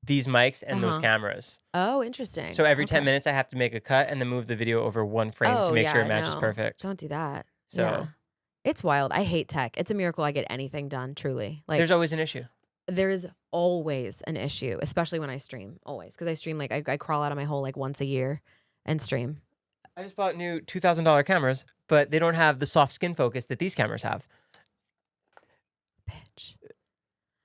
these mics and those Uh-huh. cameras. Oh, interesting. So every 10 Okay. minutes, I have to make a cut and then move the video over one frame to make sure it matches no. perfect. Don't do that. So- Yeah. It's wild. I hate tech. It's a miracle I get anything done, truly. Like, There's always an issue. there is always an issue, especially when I stream. Always. Because I stream, like, I crawl out of my hole, like, once a year and stream. I just bought new $2,000 cameras, but they don't have the soft skin focus that these cameras have. Bitch.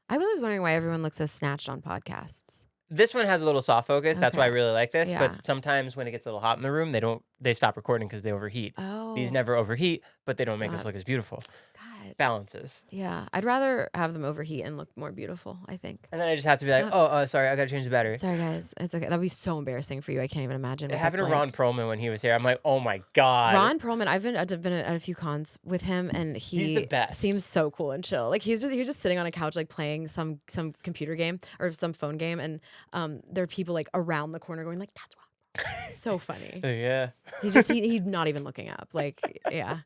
I was wondering why everyone looks so snatched on podcasts. This one has a little soft focus. That's why I Okay. really like this. Yeah. But sometimes when it gets a little hot in the room, they stop recording because they overheat. Oh. These never overheat, but they don't make us God. look as beautiful. God. Balances. Yeah. I'd rather have them overheat and look more beautiful, I think. And then I just have to be like, sorry, I got to change the battery. Sorry, guys. It's okay. That'd be so embarrassing for you. I can't even imagine. It What happened to that's Ron like. Perlman when he was here. I'm like, oh my God. Ron Perlman, I've been at a few cons with him, and He's the best. seems so cool and chill. Like he was just sitting on a couch, like playing some computer game or some phone game, and there are people like around the corner going like, "That's Ron Perlman." It's so funny. Yeah. He's not even looking up. Like, yeah.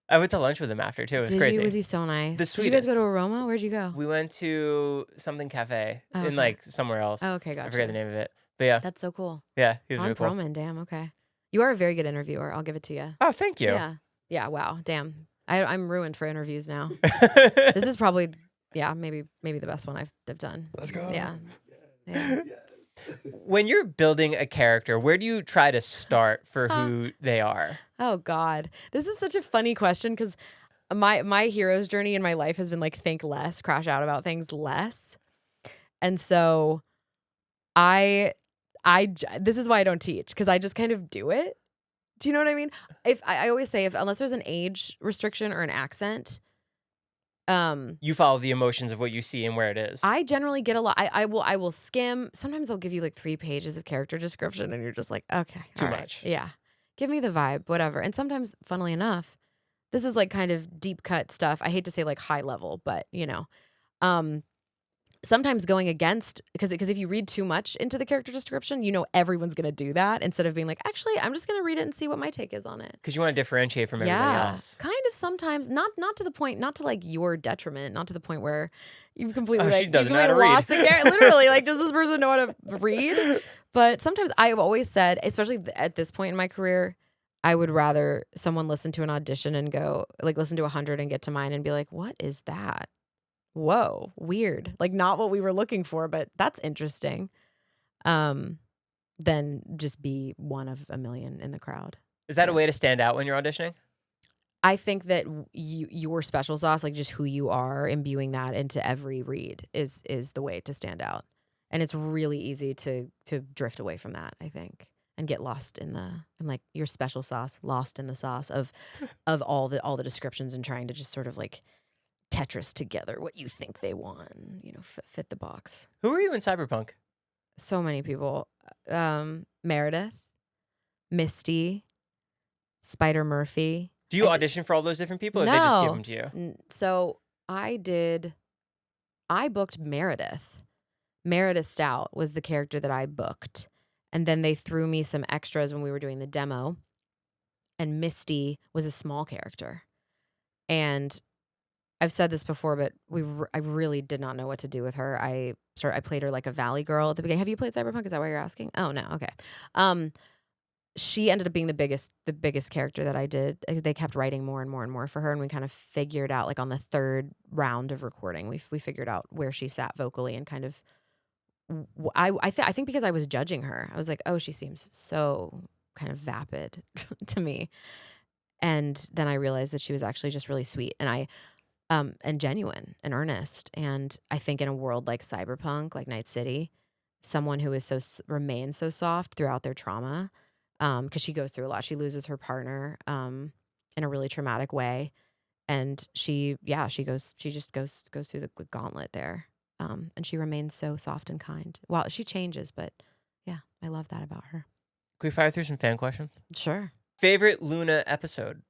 I went to lunch with him after, too. It was crazy. Was he so nice? The Did you guys go to sweetest. Aroma? Where'd you go? We went to something cafe Oh, in okay. like somewhere else. Oh, okay, I gotcha. forget the name of it. But yeah, That's so cool. yeah, he was Ron really cool. Perlman, damn. Okay, you are a very good interviewer. I'll give it to you. Oh, thank you. Yeah. Yeah. Wow. Damn. I'm ruined for interviews now. This is probably, maybe the best one I've done. Let's go. Yeah. Yeah. When you're building a character, where do you try to start for who they are? Oh God, this is such a funny question because my hero's journey in my life has been like think less, crash out about things less, and so this is why I don't teach, because I just kind of do it. Do you know what I mean? If I always say, unless there's an age restriction or an accent, You follow the emotions of what you see and where it is. I generally get a lot. I will skim. Sometimes I'll give you like 3 pages of character description, and you're just like, okay, Too all right. much. Yeah, give me the vibe, whatever. And sometimes, funnily enough, this is like kind of deep cut stuff. I hate to say like high level, but sometimes going against, because if you read too much into the character description, everyone's gonna do that instead of being like, actually, I'm just gonna read it and see what my take is on it. Because you want to differentiate from everybody else. Kind of sometimes, not to the point, not to like your detriment, not to the point where you've completely She like doesn't you've know how to completely lost read. the character. Literally, like, does this person know how to read? But sometimes I've always said, especially at this point in my career, I would rather someone listen to an audition and go like listen to 100 and get to mine and be like, what is that? Whoa, weird. Like not what we were looking for, but that's interesting. Than just be one of a million in the crowd. Is that a way to stand out when you're auditioning? I think that your special sauce, like just who you are, imbuing that into every read is the way to stand out. And it's really easy to drift away from that, I think, and get lost in like your special sauce, lost in the sauce of all the descriptions and trying to just sort of like Tetris together what you think they want, fit the box. Who are you in Cyberpunk? So many people. Meredith, Misty, Spider Murphy. Do you I audition for all those different people, or they just give No. them to you? So I booked Meredith. Meredith Stout was the character that I booked. And then they threw me some extras when we were doing the demo. And Misty was a small character. And I've said this before, but I really did not know what to do with her. I played her like a valley girl at the beginning. Have you played Cyberpunk? Is that why you're asking? Oh no, okay. She ended up being the biggest character that I did. They kept writing more and more and more for her, and we kind of figured out, like on the 3rd round of recording, we figured out where she sat vocally and kind of. I think because I was judging her, I was like, oh, she seems so kind of vapid to me, and then I realized that she was actually just really sweet, and and genuine and earnest. And I think in a world like Cyberpunk, like Night City, someone who is remains so soft throughout their trauma, because she goes through a lot. She loses her partner in a really traumatic way, and she just goes through the gauntlet there. And she remains so soft and kind. Well, she changes, but yeah, I love that about her. Can we fire through some fan questions? Sure. Favorite Loona episode?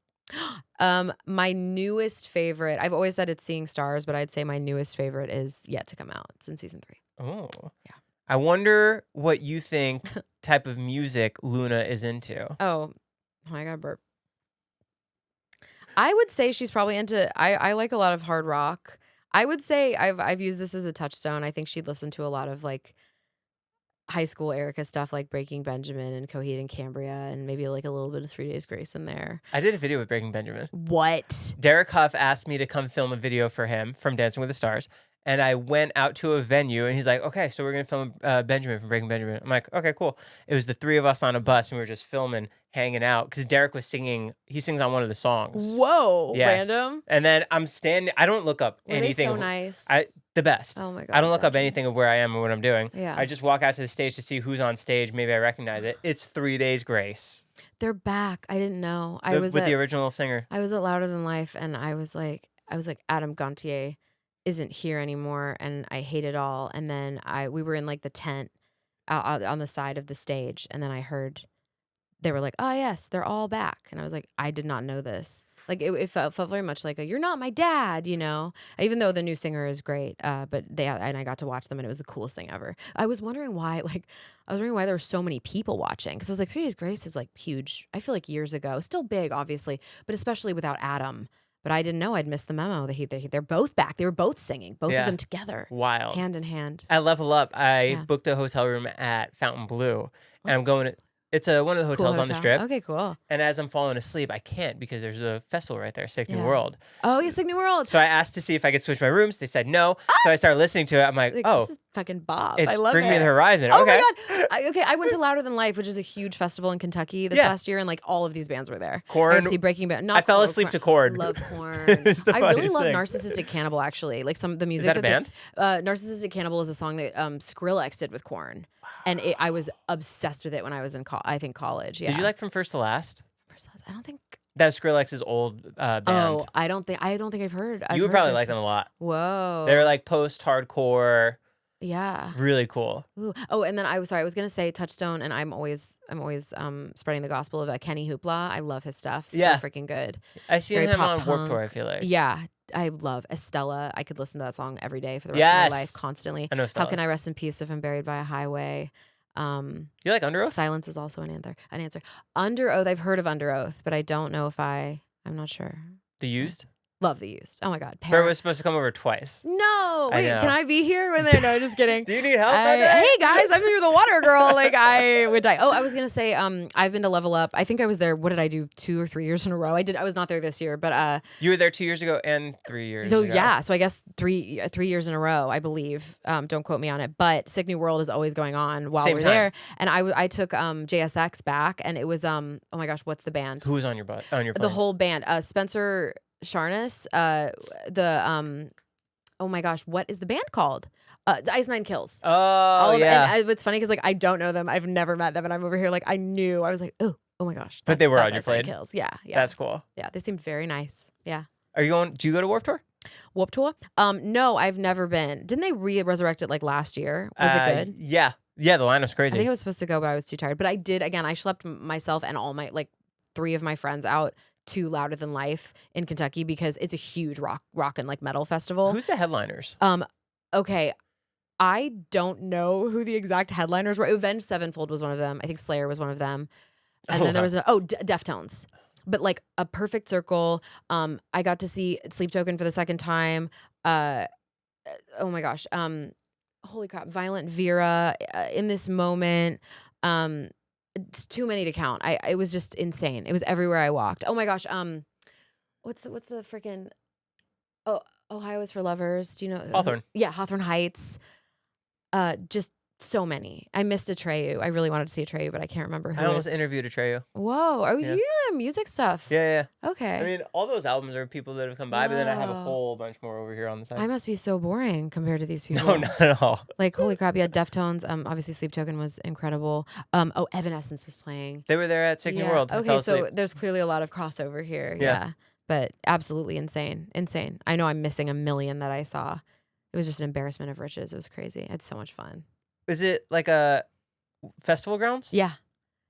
My newest favorite, I've always said it's Seeing Stars, but I'd say my newest favorite is yet to come out. It's in season 3. Oh. Yeah. I wonder what you think type of music Loona is into. Oh my God, burp. I would say she's probably into, I like a lot of hard rock. I would say I've used this as a touchstone. I think she'd listen to a lot of like high school Erica stuff like Breaking Benjamin and Coheed and Cambria and maybe like a little bit of 3 Days Grace in there. I did a video with Breaking Benjamin. What? Derek Huff asked me to come film a video for him from Dancing with the Stars. And I went out to a venue and he's like, okay, so we're going to film Benjamin from Breaking Benjamin. I'm like, okay, cool. It was the 3 of us on a bus and we were just filming, hanging out. Because Derek was singing, he sings on one of the songs. Whoa. Yes. Random. And then I'm standing, I don't look up Were anything. they so nice? The best. Oh my God. I don't look up gotcha. anything of where I am or what I'm doing. Yeah. I just walk out to the stage to see who's on stage. Maybe I recognize it. It's 3 Days Grace. They're back. I didn't know. With the original singer. I was at Louder Than Life and I was like Adam Gontier isn't here anymore and I hate it all. And then we were in like the tent on the side of the stage and then I heard they were like, oh yes, they're all back. And I was like, I did not know this. Like it felt very much like you're not my dad, you know, even though the new singer is great. But and I got to watch them and it was the coolest thing ever. I was wondering why there were so many people watching. Cause I was like 3 Days Grace is like huge. I feel like years ago, still big, obviously, but especially without Adam. But I didn't know. I'd missed the memo that they're both back. They were both singing, both of them together. Wild. Hand in hand. At Level Up, I booked a hotel room at Fountain Blue. And I'm going to, it's one of the hotels on the Strip. Okay, cool. And as I'm falling asleep, I can't because there's a festival right there, Sick New Yeah. World. Oh, yeah, Sick New World. So I asked to see if I could switch my rooms. They said no. So I started listening to it. I'm like, This is fucking Bob. it's I love Bring it. Me the Horizon. Oh Okay. my God. I went to Louder Than Life, which is a huge festival in Kentucky this last year, and like all of these bands were there. Korn. I see Breaking Bad. I fell asleep to Korn. Love Korn. It's the I really funniest love thing. Narcissistic Cannibal, actually. Like the music. Is that a band? Narcissistic Cannibal is a song that Skrillex did with Korn. And I was obsessed with it when I was in college. Yeah. Did you like From First to Last? I don't think. That was Skrillex's old band. Oh, I don't think I've heard. You would probably like them a lot. Whoa. They're like post-hardcore, Yeah. really cool. Ooh. Oh, and then I was gonna say Touchstone, and I'm always spreading the gospel of Kenny Hoopla. I love his stuff. So freaking good. I see Very him pop on Warped punk. Tour, I feel like. Yeah. I love Estella. I could listen to that song every day for the rest of my life, constantly. I know Estella. How Can I Rest in Peace If I'm Buried by a Highway? You like Under Oath? Silence is also an answer. Under Oath, I've heard of Under Oath, but I don't know if I'm not sure. The Used? Love The Used. Oh my God. Bert was supposed to come over twice. No. I Wait, know. can I be here when they're no, just kidding. Do you need help that day? Hey guys, I'm here with the water girl. Like I would die. Oh, I was gonna say, I've been to Level Up. I think I was there. What did I do? 2 or 3 years in a row. I was not there this year, but You were there 2 years ago and 3 years so ago. yeah, so I guess three years in a row, I believe. Don't quote me on it, but Sick New World is always going on while Same we're time. there. And I took JSX back, and it was oh my gosh, what's the band? Who was on your plane? The whole band. Spencer Sharness. Oh my gosh, what is the band called? Ice Nine Kills. Oh, yeah. And it's funny because like I don't know them. I've never met them, and I'm over here like I knew. I was like, oh my gosh. But they were that's on your Ice Nine plane. Kills. Yeah. That's cool. Yeah, they seemed very nice. Yeah. Do you go to Warped Tour? Warped Tour? No, I've never been. Didn't they resurrect it like last year? Was it good? Yeah. Yeah, the lineup's crazy. I think I was supposed to go, but I was too tired. But I did, again, I schlepped myself and all my, like 3 of my friends out to Louder Than Life in Kentucky because it's a huge rock and like metal festival. Who's the headliners? Okay. I don't know who the exact headliners were. Avenged Sevenfold was one of them. I think Slayer was one of them. And then there was Deftones. But like a perfect circle. I got to see Sleep Token for the second time. Oh my gosh. Holy crap. Violent Vera, In This Moment. It's too many to count. It was just insane. It was everywhere I walked. Oh my gosh. What's the freaking Ohio is for Lovers. Do you know Hawthorne? Yeah, Hawthorne Heights. Just so many. I missed Atreyu. I really wanted to see Atreyu, but I can't remember who. I almost interviewed Atreyu. Whoa. Oh, Yeah. you have music stuff. Yeah. Okay. I mean, all those albums are people that have come by, but then I have a whole bunch more over here on the side. I must be so boring compared to these people. No, not at all. Like, holy crap. Yeah, Deftones. Obviously Sleep Token was incredible. Evanescence was playing. They were there at Sick New Yeah. World. I Okay, fell so asleep. there's clearly a lot of crossover here. Yeah. Yeah. But absolutely insane. Insane. I know I'm missing a million that I saw. It was just an embarrassment of riches. It was crazy. I had so much fun. Is it like a festival grounds? Yeah.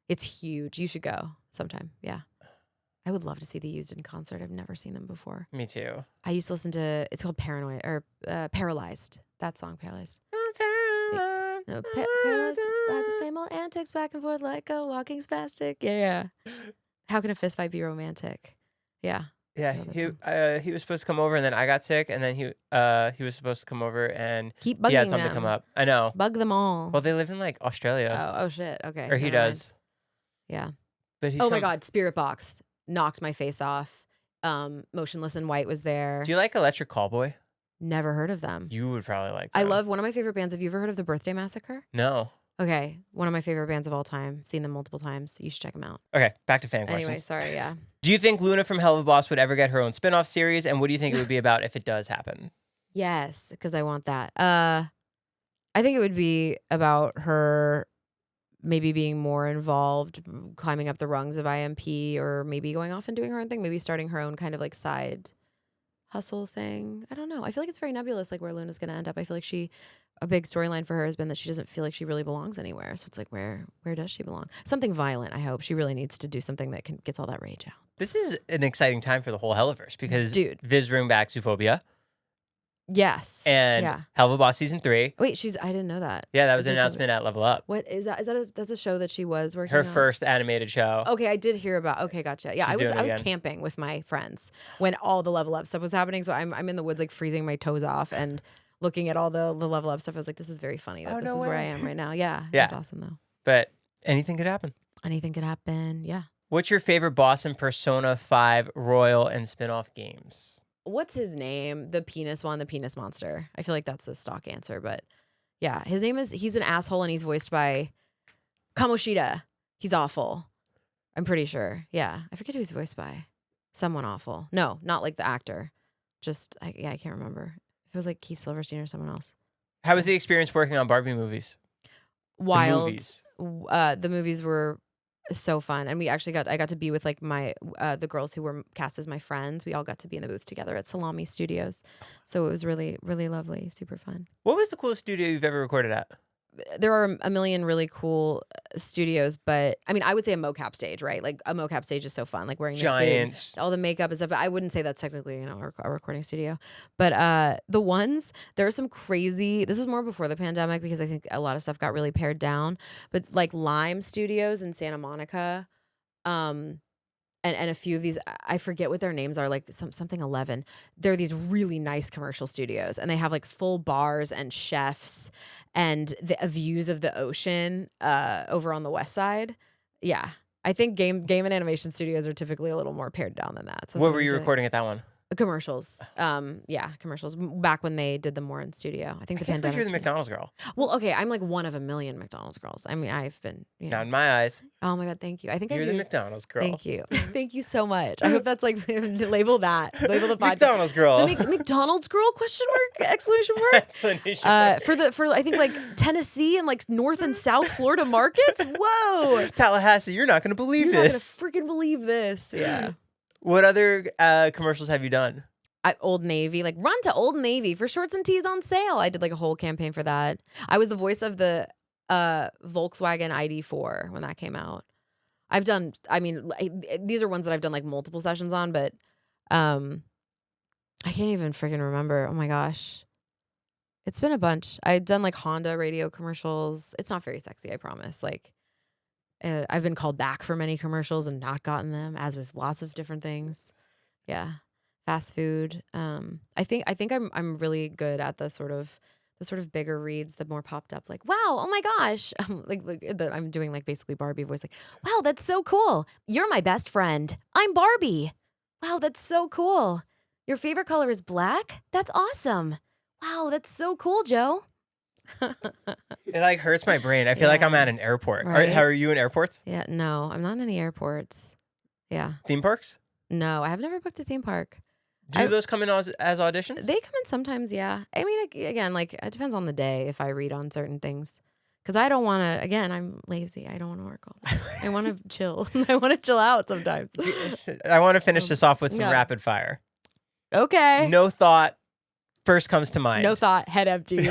It's huge. You should go sometime. Yeah. I would love to see The Used in concert. I've never seen them before. Me too. I used to listen to, it's called Paranoid or Paralyzed. That song, Paralyzed. No, paralyzed by the same old antics back and forth like a walking spastic. Yeah. How can a fist fight be romantic? Yeah. Yeah, he was supposed to come over, and then I got sick, and then he was supposed to come over, and Keep he had bugging something them. come up. I know. Bug them all. Well, they live in like Australia, Oh shit. Okay. or he never mind. does. Yeah. But he's Oh my God, Spirit Box knocked my face off. Motionless in White was there. Do you like Electric Callboy? Never heard of them. You would probably like. I them. love one of my favorite bands. Have you ever heard of the Birthday Massacre? No. Okay, one of my favorite bands of all time. Seen them multiple times. You should check them out. Okay, back to fan questions. Anyway, sorry. Yeah. Do you think Loona from Helluva Boss would ever get her own spin-off series, and what do you think it would be about if it does happen? Yes, because I want that. I think it would be about her maybe being more involved, climbing up the rungs of IMP, or maybe going off and doing her own thing, maybe starting her own kind of like side hustle thing. I don't know. I feel like it's very nebulous, like where Luna's going to end up. I feel like a big storyline for her has been that she doesn't feel like she really belongs anywhere. So it's like, where does she belong? Something violent, I hope. She really needs to do something that gets all that rage out. This is an exciting time for the whole Helluverse because Dude. Viv's bringing back Zoophobia Yes. and yeah. Helluva Boss season 3. Wait, I didn't know that. Yeah, that was an Zoophobia. announcement at Level Up. What is that? That's a show that she was working Her on? first animated show. Okay, I did hear about. Okay, gotcha. Yeah, She's I doing it was again. camping with my friends when all the Level Up stuff was happening. So I'm in the woods like freezing my toes off and looking at all the Level Up stuff. I was like, this is very funny. That Oh, this no is where I way. am right now. Yeah, Yeah. it's awesome though. But anything could happen. Anything could happen. Yeah. What's your favorite boss in Persona 5 Royal and spin-off games? What's his name? The penis one, the penis monster. I feel like that's a stock answer, but yeah, his name is. He's an asshole and he's voiced by Kamoshida. He's awful. I'm pretty sure. Yeah, I forget who he's voiced by. Someone awful. No, not like the actor. Just I can't remember. If it was like Keith Silverstein or someone else. How was the experience working on Barbie movies? Wild. movies. The movies were so fun, and I got to be with like my the girls who were cast as my friends. We all got to be in the booth together at Salami Studios, so it was really, really lovely, super fun. What was the coolest studio you've ever recorded at? There are a million really cool studios, but I mean, I would say a mocap stage, right? Like a mocap stage is so fun, like wearing the Giants. suit, all the makeup and stuff. But I wouldn't say that's technically, a recording studio. But the ones, there are some crazy. This was more before the pandemic because I think a lot of stuff got really pared down. But like Lime Studios in Santa Monica, and a few of these, I forget what their names are, like something 11. They're these really nice commercial studios, and they have like full bars and chefs and the views of the ocean over on the west side. Yeah, I think game and animation studios are typically a little more pared down than that. So What were you sometimes recording at that one? Commercials. Yeah, commercials. Back when they did them more in studio. I think the I can't believe pandemic. you're the changed. McDonald's girl. Well, okay, I'm like one of a million McDonald's girls. I mean, I've been. Now, in my eyes, Oh my God, thank you. I think you're I the do. McDonald's girl. Thank you. Thank you so much. I hope that's like label the podcast. McDonald's girl. The McDonald's girl ? Exclamation mark. Explanation. For I think like Tennessee and like North and South Florida markets. Whoa. Tallahassee, you're not going to believe You're this. not gonna freaking believe this. Yeah. What other commercials have you done? Old Navy, like run to Old Navy for shorts and tees on sale. I did like a whole campaign for that. I was the voice of the Volkswagen ID4 when that came out. I've done, I mean, these are ones that I've done like multiple sessions on, but I can't even freaking remember. Oh my gosh. It's been a bunch. I've done like Honda radio commercials. It's not very sexy, I promise. Like I've been called back for many commercials and not gotten them, as with lots of different things. Yeah. Fast food. I think I'm really good at the sort of bigger reads, the more popped up, like, wow, oh my gosh. I'm doing like basically Barbie voice, like, wow, that's so cool. You're my best friend. I'm Barbie. Wow, that's so cool. Your favorite color is black? That's awesome. Wow, that's so cool, Joe. It like hurts my brain. I feel like I'm at an airport. Right? How are you in airports? Yeah, no, I'm not in any airports. Yeah. Theme parks? No, I have never booked a theme park. Do those come in as auditions? They come in sometimes, yeah. I mean, again, like it depends on the day if I read on certain things. Because I don't want to, again, I'm lazy. I don't want to work all day. I want to chill. I want to chill out sometimes. I want to finish this off with some Yeah. rapid fire. Okay. No thought first comes to mind. No thought, head empty.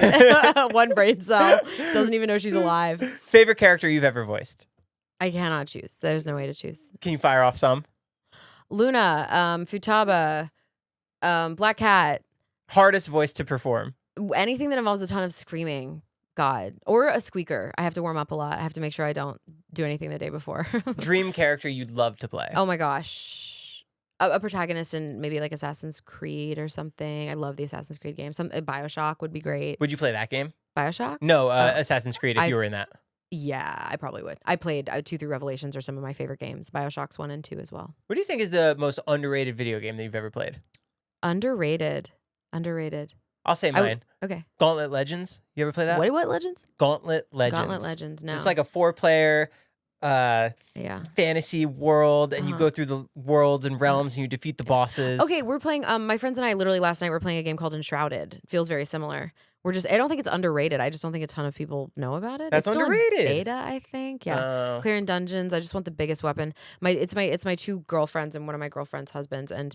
One brain cell. Doesn't even know she's alive. Favorite character you've ever voiced? I cannot choose. There's no way to choose. Can you fire off some? Loona, Futaba, Black Cat, Hardest voice to perform? anything that involves a ton of screaming, God, or a squeaker. I have to warm up a lot. I have to make sure I don't do anything the day before. Dream character you'd love to play? Oh my gosh. a protagonist in maybe like Assassin's Creed or something. I love the Assassin's Creed games. BioShock would be great. Would you play that game? BioShock? No, Assassin's Creed if you were in that. Yeah, I probably would. I played 2 through Revelations are some of my favorite games. BioShock's 1 and 2 as well. What do you think is the most underrated video game that you've ever played? Underrated. I'll say mine. Okay. Gauntlet Legends. You ever play that? What Legends? Gauntlet Legends. Gauntlet Legends, no. It's like a 4-player fantasy world, and you go through the worlds and realms, and you defeat the bosses. Okay, we're playing, my friends and I literally last night were playing a game called Enshrouded. Feels very similar. I don't think it's underrated. I just don't think a ton of people know about it. That's it's still underrated. in beta, I think. Yeah. Clearing dungeons. I just want the biggest weapon. It's my 2 girlfriends and one of my girlfriend's husbands, and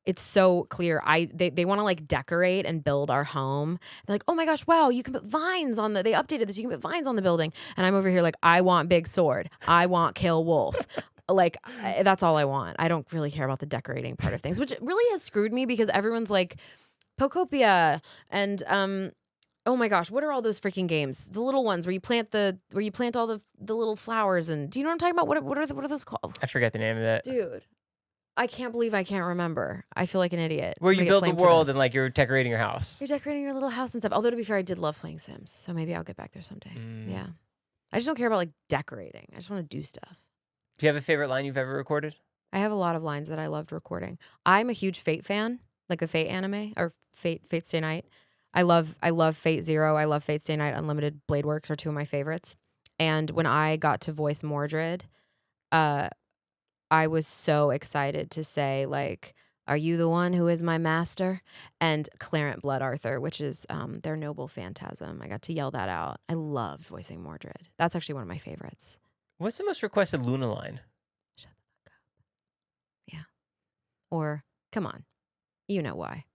it's so clear. They want to like decorate and build our home. They're like, oh my gosh, wow, you can put vines on they updated this. You can put vines on the building. And I'm over here like, I want big sword. I want kill wolf. Like, that's all I want. I don't really care about the decorating part of things, which really has screwed me because everyone's like, Pocopia and oh my gosh, what are all those freaking games? The little ones where you plant all the little flowers, and do you know what I'm talking about? What are those called? I forget the name of it. Dude, I can't believe I can't remember. I feel like an idiot. Where you build the world and like you're decorating your house. You're decorating your little house and stuff. Although to be fair, I did love playing Sims, so maybe I'll get back there someday. Yeah, I just don't care about like decorating. I just want to do stuff. Do you have a favorite line you've ever recorded? I have a lot of lines that I loved recording. I'm a huge Fate fan. Like the Fate anime or Fate Stay Night. I love Fate Zero. I love Fate Stay Night. Unlimited Blade Works are 2 of my favorites. And when I got to voice Mordred, I was so excited to say like, "Are you the one who is my master?" And Clarent Blood Arthur, which is their noble phantasm. I got to yell that out. I loved voicing Mordred. That's actually one of my favorites. What's the most requested Loona line? Shut the fuck up. Yeah. Or come on. You know why.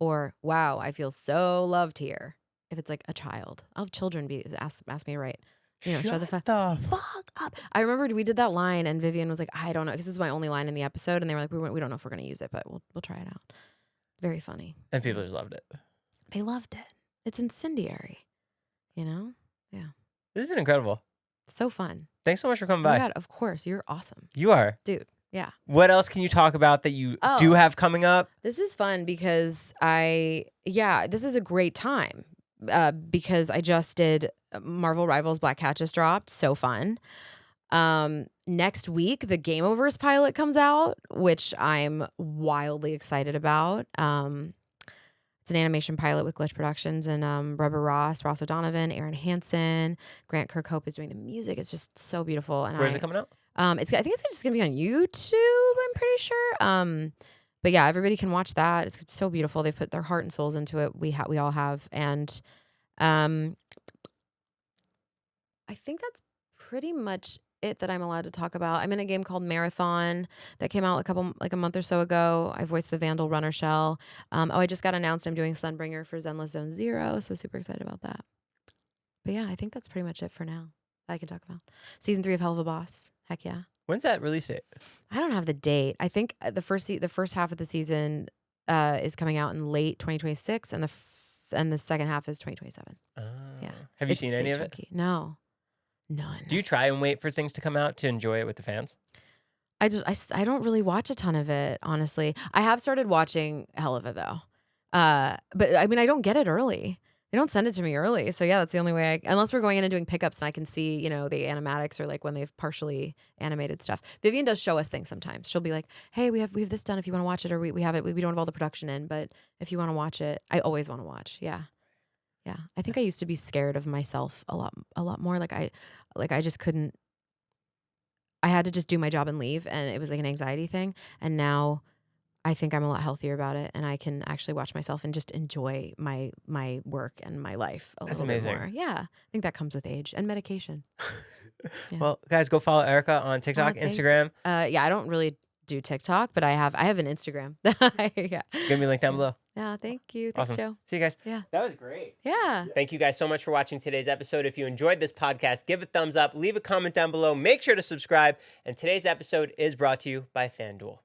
Or, wow, I feel so loved here. If it's like a child. I'll have children ask me to write. Shut the fuck up. I remember we did that line and Vivian was like, I don't know. Because this is my only line in the episode. And they were like, we don't know if we're going to use it, but we'll try it out. Very funny. And people just loved it. They loved it. It's incendiary. Yeah. This has been incredible. So fun. Thanks so much for coming by. by. Oh my God, of course. You're awesome. You are. Dude. Yeah. What else can you talk about that you do have coming up? This is fun because this is a great time because I just did Marvel Rivals Black Cat just dropped. So fun. Next week, the Game Overs pilot comes out, which I'm wildly excited about. It's an animation pilot with Glitch Productions and Rubber Ross O'Donovan, Aaron Hansen, Grant Kirkhope is doing the music. It's just so beautiful. And where's it coming out? I think it's just gonna be on YouTube. I'm pretty sure. But yeah, everybody can watch that. It's so beautiful. They put their heart and souls into it. We all have, and I think that's pretty much it that I'm allowed to talk about. I'm in a game called Marathon that came out a month or so ago. I voiced the Vandal Runner Shell. I just got announced I'm doing Sunbringer for Zenless Zone Zero, so super excited about that. But yeah, I think that's pretty much it for now that I can talk about. Season 3 of Helluva Boss. Heck yeah. When's that release date? I don't have the date. I think the first half of the season is coming out in late 2026, and the second half is 2027. Yeah. Have you seen any of it? No, none. Do you try and wait for things to come out to enjoy it with the fans? I don't really watch a ton of it, honestly. I have started watching Helluva though, but I mean I don't get it early. They don't send it to me early. So yeah, that's the only way unless we're going in and doing pickups and I can see, the animatics or like when they've partially animated stuff. Vivian does show us things sometimes. She'll be like, hey, we have this done if you want to watch it, or we have it. We don't have all the production in, but if you want to watch it, I always want to watch. Yeah. Yeah. I think I used to be scared of myself a lot more. I just couldn't, I had to just do my job and leave. And it was like an anxiety thing. And now I think I'm a lot healthier about it, and I can actually watch myself and just enjoy my work and my life a little bit more. Yeah, I think that comes with age and medication. Yeah. Well, guys, go follow Erica on TikTok, Instagram. Yeah, I don't really do TikTok, but I have an Instagram. Yeah, give me a link down below. Yeah, thank you. Thanks, awesome. Joe. See you guys. Yeah, that was great. Yeah. Thank you guys so much for watching today's episode. If you enjoyed this podcast, give a thumbs up, leave a comment down below, make sure to subscribe. And today's episode is brought to you by FanDuel.